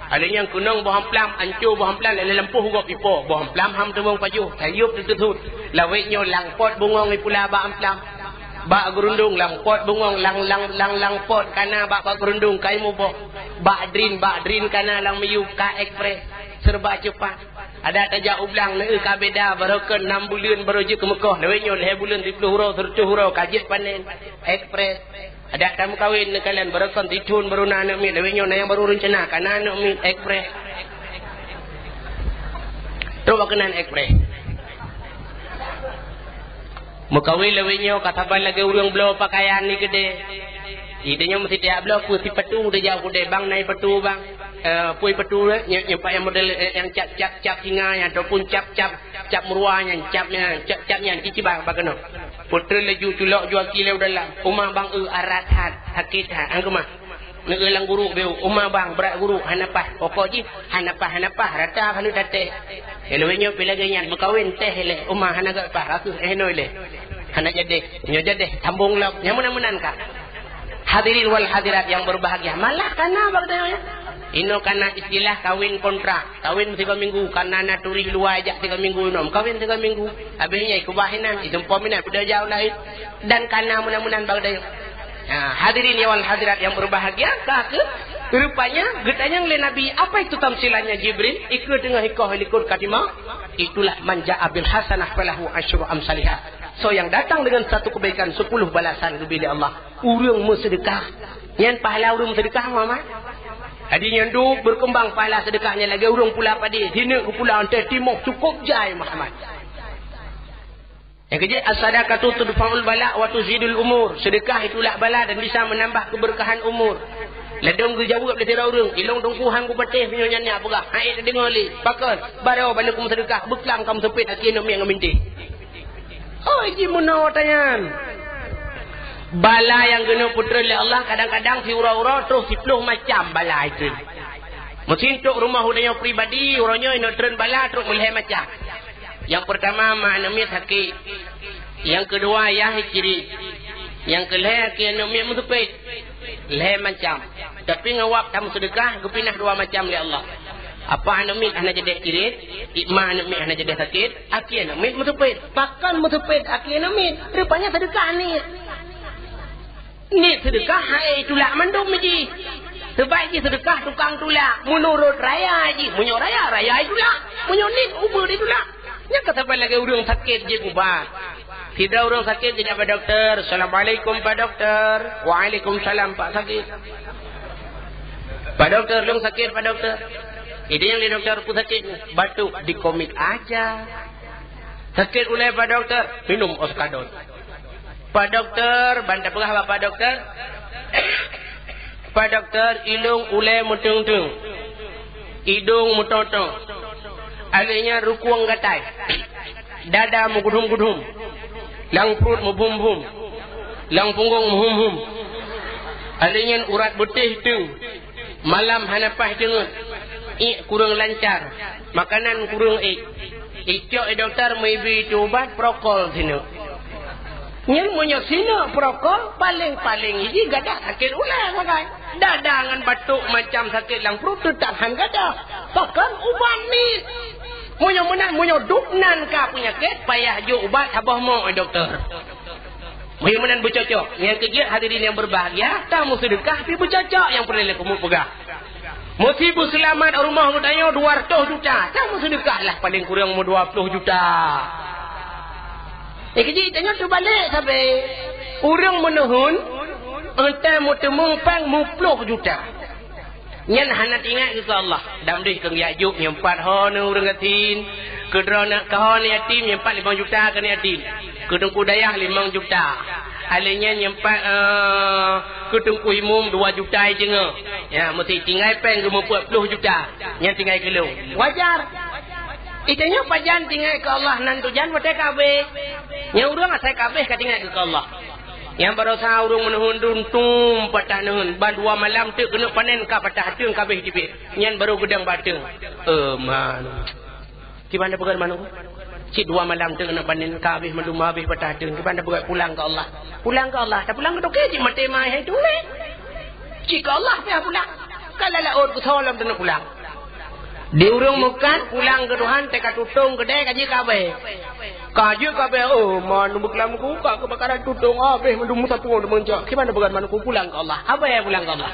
Ada yang kunung bawah mamplam ancur bawah mamplam le lempuh gok pipo bawah mamplam ham tembung pajuh tayup tutut. Lawetnyo langpot bungong ni pula ba mamplam. Ba gerundung langpot bungong langpot kana ba gerundung kai mu boh. Ba drin kana lang miyu ka ekspres serba cepat. Ada tajak ublang ne kabeda barokan 6 bulan baru je ke Mekah. Lewetnyo leh bulan 30 hurau 30 hurau kajet panen ekspres. Ada kamu kawin ne kalian barokan titun baru na anak mi lewetnyo na yang baru rencana kana anak mi ekspres. Tu bakanan ekspres. Mukawin lewetnyo kata bal lagi urang belo pakaian ni gede. Idenya mesti tiap belo ku si petu dia jauh gede bang naik petu bang. Pui petu nyampak yang model yang cap singa ataupun cap meruahnya capnya cici bang bagano putra laju tulok jual kilau dalam umah bang arat hakit angku mah ngelang guru beu umah bang berat guru hanapah pokok ji hanapah rata kalau tate elwenyo pilaganya berkawin teh le umah hanaga pah ratus noi le hanak jadi sambung lok nyamunan ka hadirin wal hadirat yang berbahagia malah kana bagdanya ino kana istilah kawin kontrak kawin 3 minggu kana naturi luar ajak 3 minggu nom kawin 3 minggu habisnya ikubahinan itempo minat pada jauh lain dan kana mudah-mudahan bagdaya hadirin wal hadirat yang berbahagia ke rupanya getanya oleh Nabi apa itu tamsilannya Jibril ikut dengan hikah likur katimah itulah manja abil hasanah falahu asyru amsalihah so yang datang dengan satu kebaikan 10 balasan bila Allah urang bersedekah nyan pahala urang sedekah Muhammad hadinya duk berkembang pahala sedekahnya lagi urang pula padi hina ke pula antai timur cukup jai Muhammad. Yang ketiga as-sadaqatu tudfa'ul bala wa tuzidul umur. Sedekah itulah bala dan bisa menambah keberkahan umur. Ledong ke jauh boleh tira urang ilong dongku hang ku patih punya nyanyi apa gah hai tak dengar li pakon barau balik kum sedekah beklang kam sepit aki no miang minti oh ji munau tanyan bala yang kena putra oleh Allah kadang-kadang si ura-ura terus 10 macam bala itu mesti untuk rumah udahnya pribadi orangnya ino tren bala terus melihat macam yang pertama maknamit sakit yang kedua yang ciri yang kelih kian mi musepit leh macam tapi ngawap tamu sedekah gepinah 2 macam oleh Allah apa anamit ana jadi kirit ikma anamit ana jadi sakit aki anamit musepit pakan musepit aki anamit rupanya sedekah ni sedekah hai tulak mandum ji sebaik ji sedekah tukang tulak menurut raya ji munyo raya tulak munyo ni ubur di tulak nya kata lagi urang sakit je ubat tidak urang sakit dia Pak Dokter Assalamualaikum Pak Dokter Waalaikumsalam Pak sakit Pak Dokter urang sakit Pak Dokter ini yang di dokter pun sakit batuk di komik aja sakit ulai Pak Dokter minum oskadon Pak Dokter bantah pegah Pak Dokter Pak Dokter ilung ulai mutung-tung hidung mutotong alihnya rukuang gatai dada mugudum-gudum lang perut mubum-bum lang punggung muhum-hum alihnya urat betih tu malam hanapah jengut kurang lancar makanan kurang icok dokter maybe ubat prokol sini yang punya sini prokol paling ini gada sakit ulang makan dadangan batuk macam sakit lang perut tahan gada bahkan ubat ni munyo menang munyo duknan ka penyakit payah jo ubat habah mo dokter munyo menang bercocok yang ketiga hadirin yang berbahagia tamu sedekah pi bercocok yang perlu kamu pegang musibah selamat rumah mudanya 200 juta tamu sedekah lah paling kurang 20 juta kejik tanya tu balik sampai urang menuhun entai mu temung pang 10 juta nyan hanat ingat ke Allah dam deh keng yajuk nyempat ho nu urang gatin kedrona kahon yatim nyempat 5 juta kan yatim kedengku dayah 5 juta alenya nyempat kedengku imum 2 juta jenga ya mesti tinggal peng ke 40 juta nyan tinggal kilo wajar itanya pajan tinggal ke Allah nan tujan wate kabeh nya urang asai kabeh ka tinggal ke Allah yang baru saurung menuhun duntung patah nuhun ban 2 malam tu kena panen ka patah teung kabeh dipik nyan baru gedang bateng man di mana pegan manu Cik 2 malam tu nak panen ka habis mendum habis patah tu. Ke pandai buat pulang ke Allah. Pulang ke Allah. Dah pulang ke doktor cik mati mai hai tu ni. Cik ke Allah dia pulang. Kalau laut ke solam tu nak pulang. Di urung mukan pulang ke Tuhan teka tutung kedai kaji kabeh. Kaji kabeh oh man beklam ku ka kebakaran tutung habis mendum satu orang mencak. Ke mana began mana ku pulang ke Allah. Apa ya pulang ke Allah?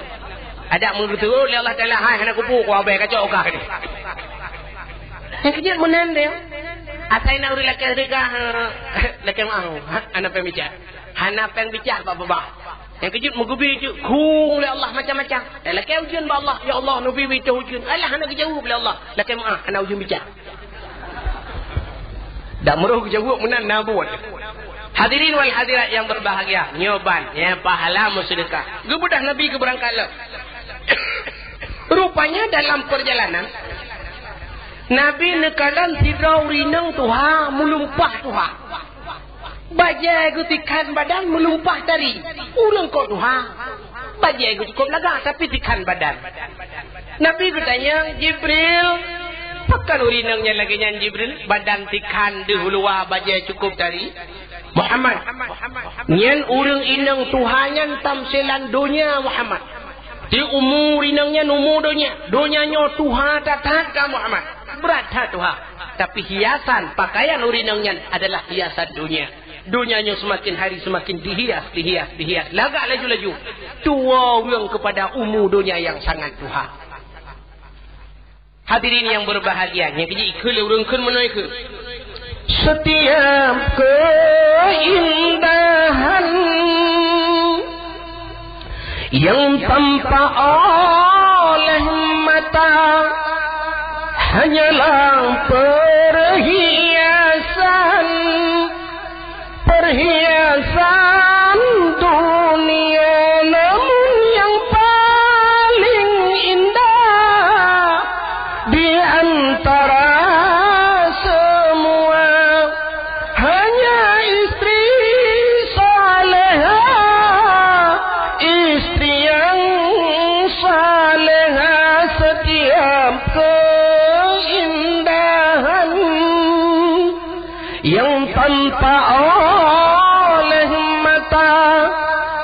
Ada menurut oleh Allah Taala hai nak kupu ku habis kacau kah ni. Yang kejut menan dia. Asai nak uri laki rika laki mau anak pembicara anak pembicara bapa yang kejut mugubi tu kung oleh Allah macam-macam laki ujian ba Allah ya Allah nabi itu ujian alah anak kejauh oleh Allah laki mau anak ujian bicara dak meruh kejauh menan nabuat. Hadirin wal hadirat yang berbahagia, nyoban ya pahala sedekah gebudah nabi ke berangkat rupanya dalam perjalanan Nabi nekalan tidrau rinang tuha melumpah tuha. Bajai gutikan badan melumpah dari. Ulang kau tuha. Bajai cukup laga tapi tikan badan. Nabi bertanya Jibril. Pakan urinangnya lagi nyan Jibril. Badan tikan dihuluwa bajai cukup dari. Muhammad. Nyan urang inang tuhanyan tamsilan dunia Muhammad. Di umur inangnya numu dunia. Dunianya tuha tatat ka Muhammad. Berat Tuhan. Tapi hiasan pakaian urinangnya adalah hiasan dunia. Dunianya semakin hari semakin dihias. Lagak laju-laju. Tua orang kepada umur dunia yang sangat Tuhan. Hadirin yang berbahagia. Yang kejik ikut orang kan mana ikut. Setiap keindahan yang tampak oleh mata hanyalah perhiasan dunia, namun yang paling indah di antara semua hanya istri saleha, istri yang saleha. Setiap yang tanpa oleh mata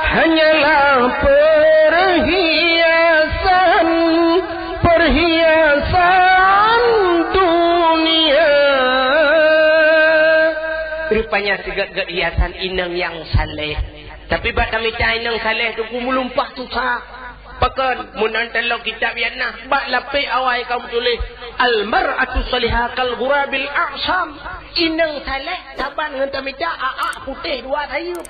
hanyalah perhiasan dunia. Rupanya segala hiasan inang yang saleh. Tapi bak kami cai inang saleh tu kumulumpah susah. Pakan munantalo kitab yana bak lapik awai kamu tulis al-mar'atu salihah kal ghurabil a'sam. Inang saleh saban dengan tamita aa putih dua tayup.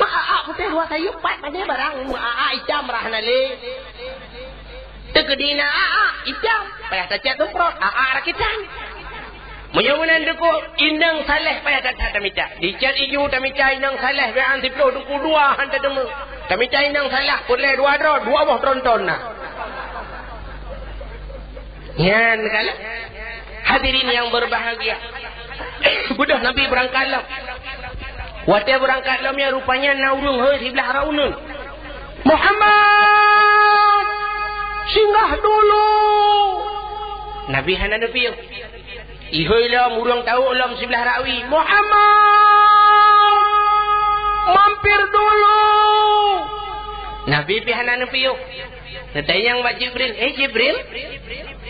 Mak aa putih dua tayup pat pada barang aa hitam rahna le. Tegedina aa hitam payah tacat tumprot aa rakitan. Menyawanan deku inang saleh payah tacat tamita. Dicat iju tamita inang saleh bean 10 duku 2 hantar demu. Tamita inang saleh boleh 2 dua buah tronton nah. Yan kala. Hadirin yang berbahagia. Budak Nabi berangkat lam. Waktu berangkat lam ya rupanya naurung hei sebelah raunun. Muhammad singgah dulu. Nabi hana Nabi. Ihoi lam urang tahu lam sebelah rawi. Muhammad mampir dulu. Nabi pihana Nabi. Nadayang Mbak Jibril. Jibril.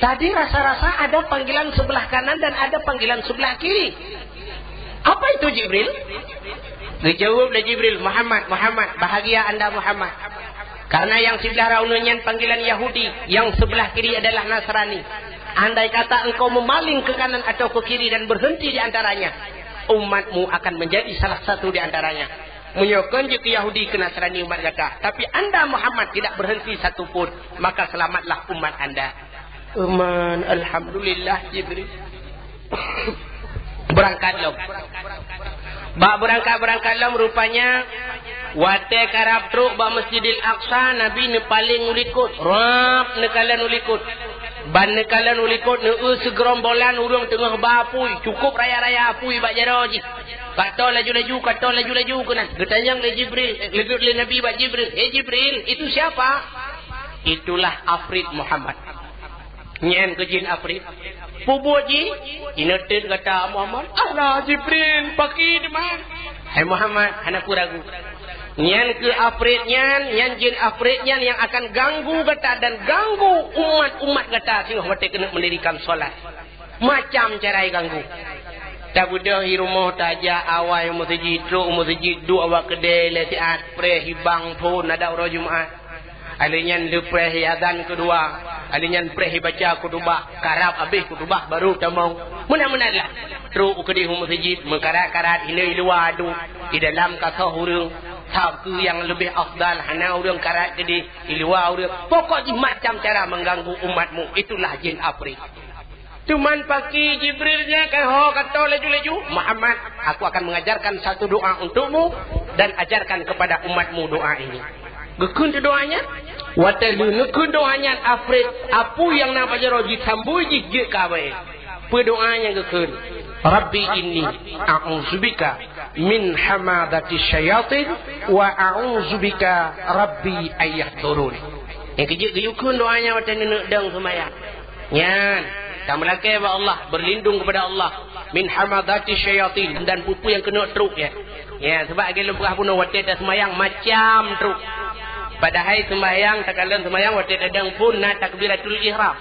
Tadi rasa-rasa ada panggilan sebelah kanan dan ada panggilan sebelah kiri. Apa itu Jibril? Dijawab oleh Jibril, Muhammad, bahagia anda Muhammad. Karena yang sebelah raunannya panggilan Yahudi, yang sebelah kiri adalah Nasrani. Andai kata engkau memaling ke kanan atau ke kiri dan berhenti di antaranya, umatmu akan menjadi salah satu di antaranya. Menyokong ke Yahudi ke Nasrani umat kata. Tapi anda Muhammad tidak berhenti satupun, maka selamatlah umat anda. Aman, alhamdulillah Jibril. Berangkat lom. Bak berangkat lom rupanya wate karab truk ba Masjidil Aqsa Nabi ne paling ulikut. Rap nekalan ulikut. Ban nekalan ulikut ne segerombolan urang tengah bapui, cukup raya-raya apui bak jaroji. Kata laju-laju kena. Getanyang le Jibril, le Nabi bak Jibril. Jibril, itu siapa? Itulah Afrid Muhammad. Nyen ke jin Afrid. Pubuji inetin kata Muhammad, Allah Jibril pagi di mana? Hai Muhammad, anakku ragu. Nyan ke afritnya, nyan jin afritnya yang akan ganggu kata dan ganggu umat-umat kata sehingga mereka kena mendirikan solat. Macam cara ganggu. Tak budak di rumah tajak awal masjid awak kedai leti atpre hibang pun ada orang Jumaat. Alinyan lepre azan kedua, alinyan pre baca kutubah, karab habis kutubah baru tamau. Mana-manalah. Terus kedai masjid mengkarat-karat ini luar tu di dalam kata hurung tak ke yang lebih afdal hana orang karat kedai di luar orang. Pokoknya macam cara mengganggu umatmu itulah jin afrit. Cuman pagi Jibrilnya kan kata laju-laju Muhammad, aku akan mengajarkan satu doa untukmu dan ajarkan kepada umatmu doa ini. Gekun doanya, watalu nekun doanya afrit apu yang nak baca roji sambuji je kawe. Pedoanya gekun. Rabbi inni a'udzubika min hamadati syayatin wa a'udzubika rabbi ayyahdurun. Yang kejut doanya watalu nak dang semayang. Nyan kamu lakai kepada Allah, berlindung kepada Allah min hamadati syayatin dan pupu yang kena truk ya. Ya, sebab kalau pernah punya waktu dah semayang macam truk. Padahal sembahyang tak kala sembahyang waktu dadang pun nak takbiratul ihram.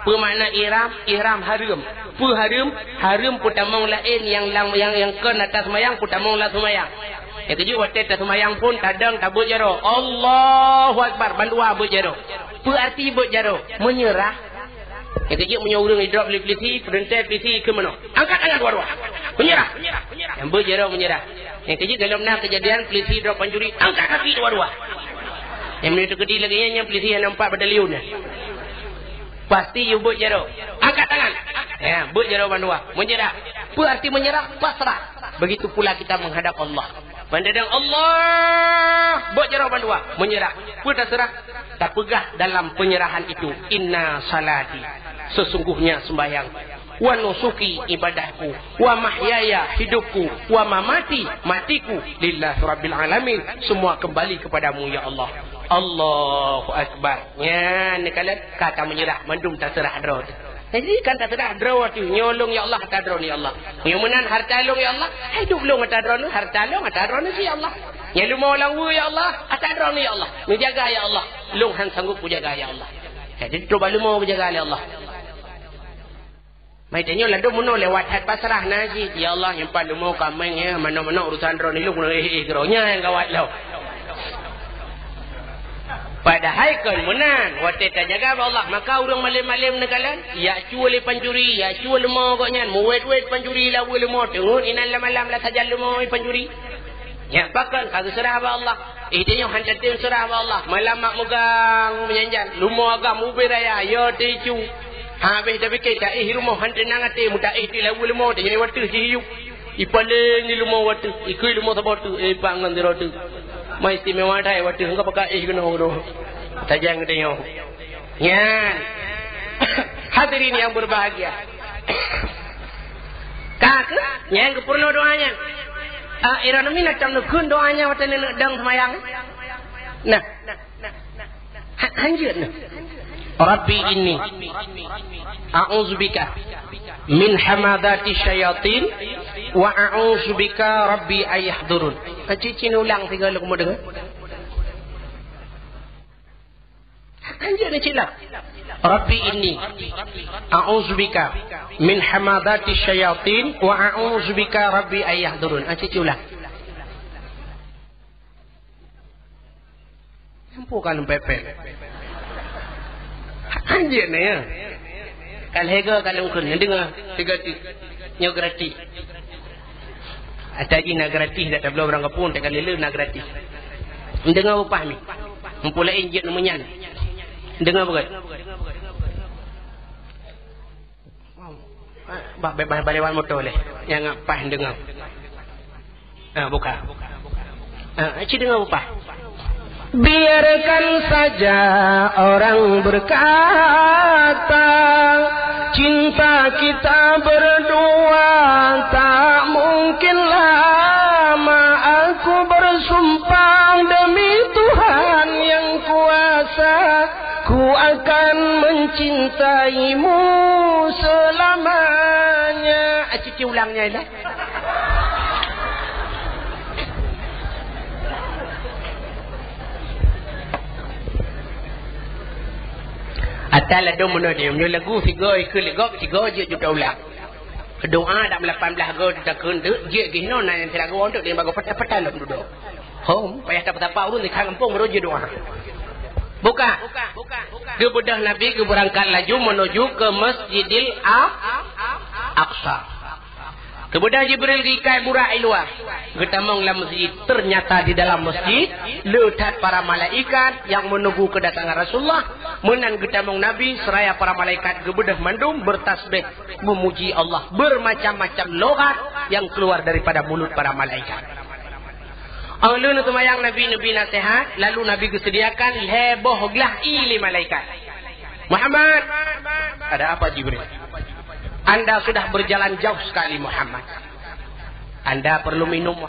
Apa makna ihram? Ihram haram. Apa haram putamong lain yang ke atas sembahyang putamong la sembahyang. Itu juga waktu dah sembahyang pun kadang tabut jaro. Allahu akbar bandua buat jaro. Apa arti buat jaro? Menyerah. Yang kecil punya orang yang drop pelisi, perentai pelisi ke mana? Angkat tangan dua-dua. Menyerah. Yang berjarah menyerah. Yang kecil dalam nak kejadian pelisi drop panjuri, angkat kaki dua-dua. Yang menit kecil lagi yang pelisi yang nampak badaliun. Pasti you berjarah. Angkat tangan. Ya, berjarah bandua. Menyerah. Apa arti menyerah? Pasrah. Begitu pula kita menghadap Allah. Pandang Allah berjarah bandua. Menyerah. Apa tak serah? Tak pegah dalam penyerahan itu. Inna salati. Sesungguhnya sembahyang, wa nusuki ibadahku, wa mahyaya hidupku, wa mamati matiku lillahi rabbil alamin, semua kembali kepadamu ya Allah. Allahu akbar. Ya, ni kata menyerah mandum tak serah draw. Jadi kan tak serah draw tu nyolong ya Allah tak draw ni Allah. Nyumunan harta long ya Allah, hidup long tak draw ni harta long tak draw ni ya Allah. Nyalu mau lawu ya Allah, tak draw ni ya Allah. Menjaga ya Allah. Long han sanggup menjaga ya Allah. Jadi coba lu mau menjaga ya Allah. Mai tanya lah domo lewat hat pasrah naji. Ya Allah yang pada mau kameng ya mana-mana urusan drone ni lu kena geronya yang gawat lau. Padahal kan menan waktu tak jaga Allah maka orang malam-malam nekalan ya cual panjuri ya cual lemah koknya muwet-wet panjuri la lemah tengok inan malam la saja lemah panjuri. Ya pakan kagak serah ba Allah. Tanya hancatin serah ba Allah. Malam mak megang menyanjan lumah agam ubiraya ya ticu. Habis dah fikir tak rumah hantar nangate muda ti lagu lemah tak jadi waktu hiu. Ipaling ni lemah waktu. Ikui lemah sabot tu pangan di rotu. Mai istimewa dah waktu engkau pakai kena ngono. Tajang tengok. Yan. Hadirin yang berbahagia. Kakak yang kepurno doanya. Irana mina tam kun doanya waktu ni dang semayang. Nah. Hanjut nah. Rabbi inni a'udzubika min hamadati syayatin wa a'udzubika rabbi ayahdurun. Cicin ulang tiga lu kamu dengar. Anjir ni cila. Rabbi inni a'udzubika min hamadati syayatin wa a'udzubika rabbi ayahdurun. Cicin ulang. Sampukan pepek. Anjir ni ya. Kalau hega kalau ukun dengar tiga nyo gratis. Ataji nak gratis dak tablo orang kapun tak lele nak gratis. Dengar upah ni. Mempula injek menyan. Dengar begat. Balewan motor leh. Yang apa dengar. Buka. Cik dengar upah. Biarkan saja orang berkata cinta kita berdua tak mungkin lama. Aku bersumpah demi Tuhan yang kuasa, ku akan mencintaimu selama baca ulangnya lah. Atal ada mana dia punya lagu tiga ikut legok tiga je juta ulang. Doa dak 18 go tak kundu je gino na yang tidak go untuk dia bago patah-patah nak duduk. Home payah tak apa urun di kampung merujuk doa. Buka. Kebedah Nabi ke berangkat laju menuju ke Masjidil Aqsa. Kebedah Jibril gikai burak ilwah. Getamong dalam masjid. Ternyata di dalam masjid letak para malaikat yang menunggu kedatangan Rasulullah. Menang getamong Nabi seraya para malaikat kebedah mandum bertasbih memuji Allah. Bermacam-macam logat yang keluar daripada mulut para malaikat. Alun tumayang Nabi nasihat, lalu Nabi kesediakan heboh glah ili malaikat. Muhammad, ada apa Jibril? Anda sudah berjalan jauh sekali Muhammad. Anda perlu minum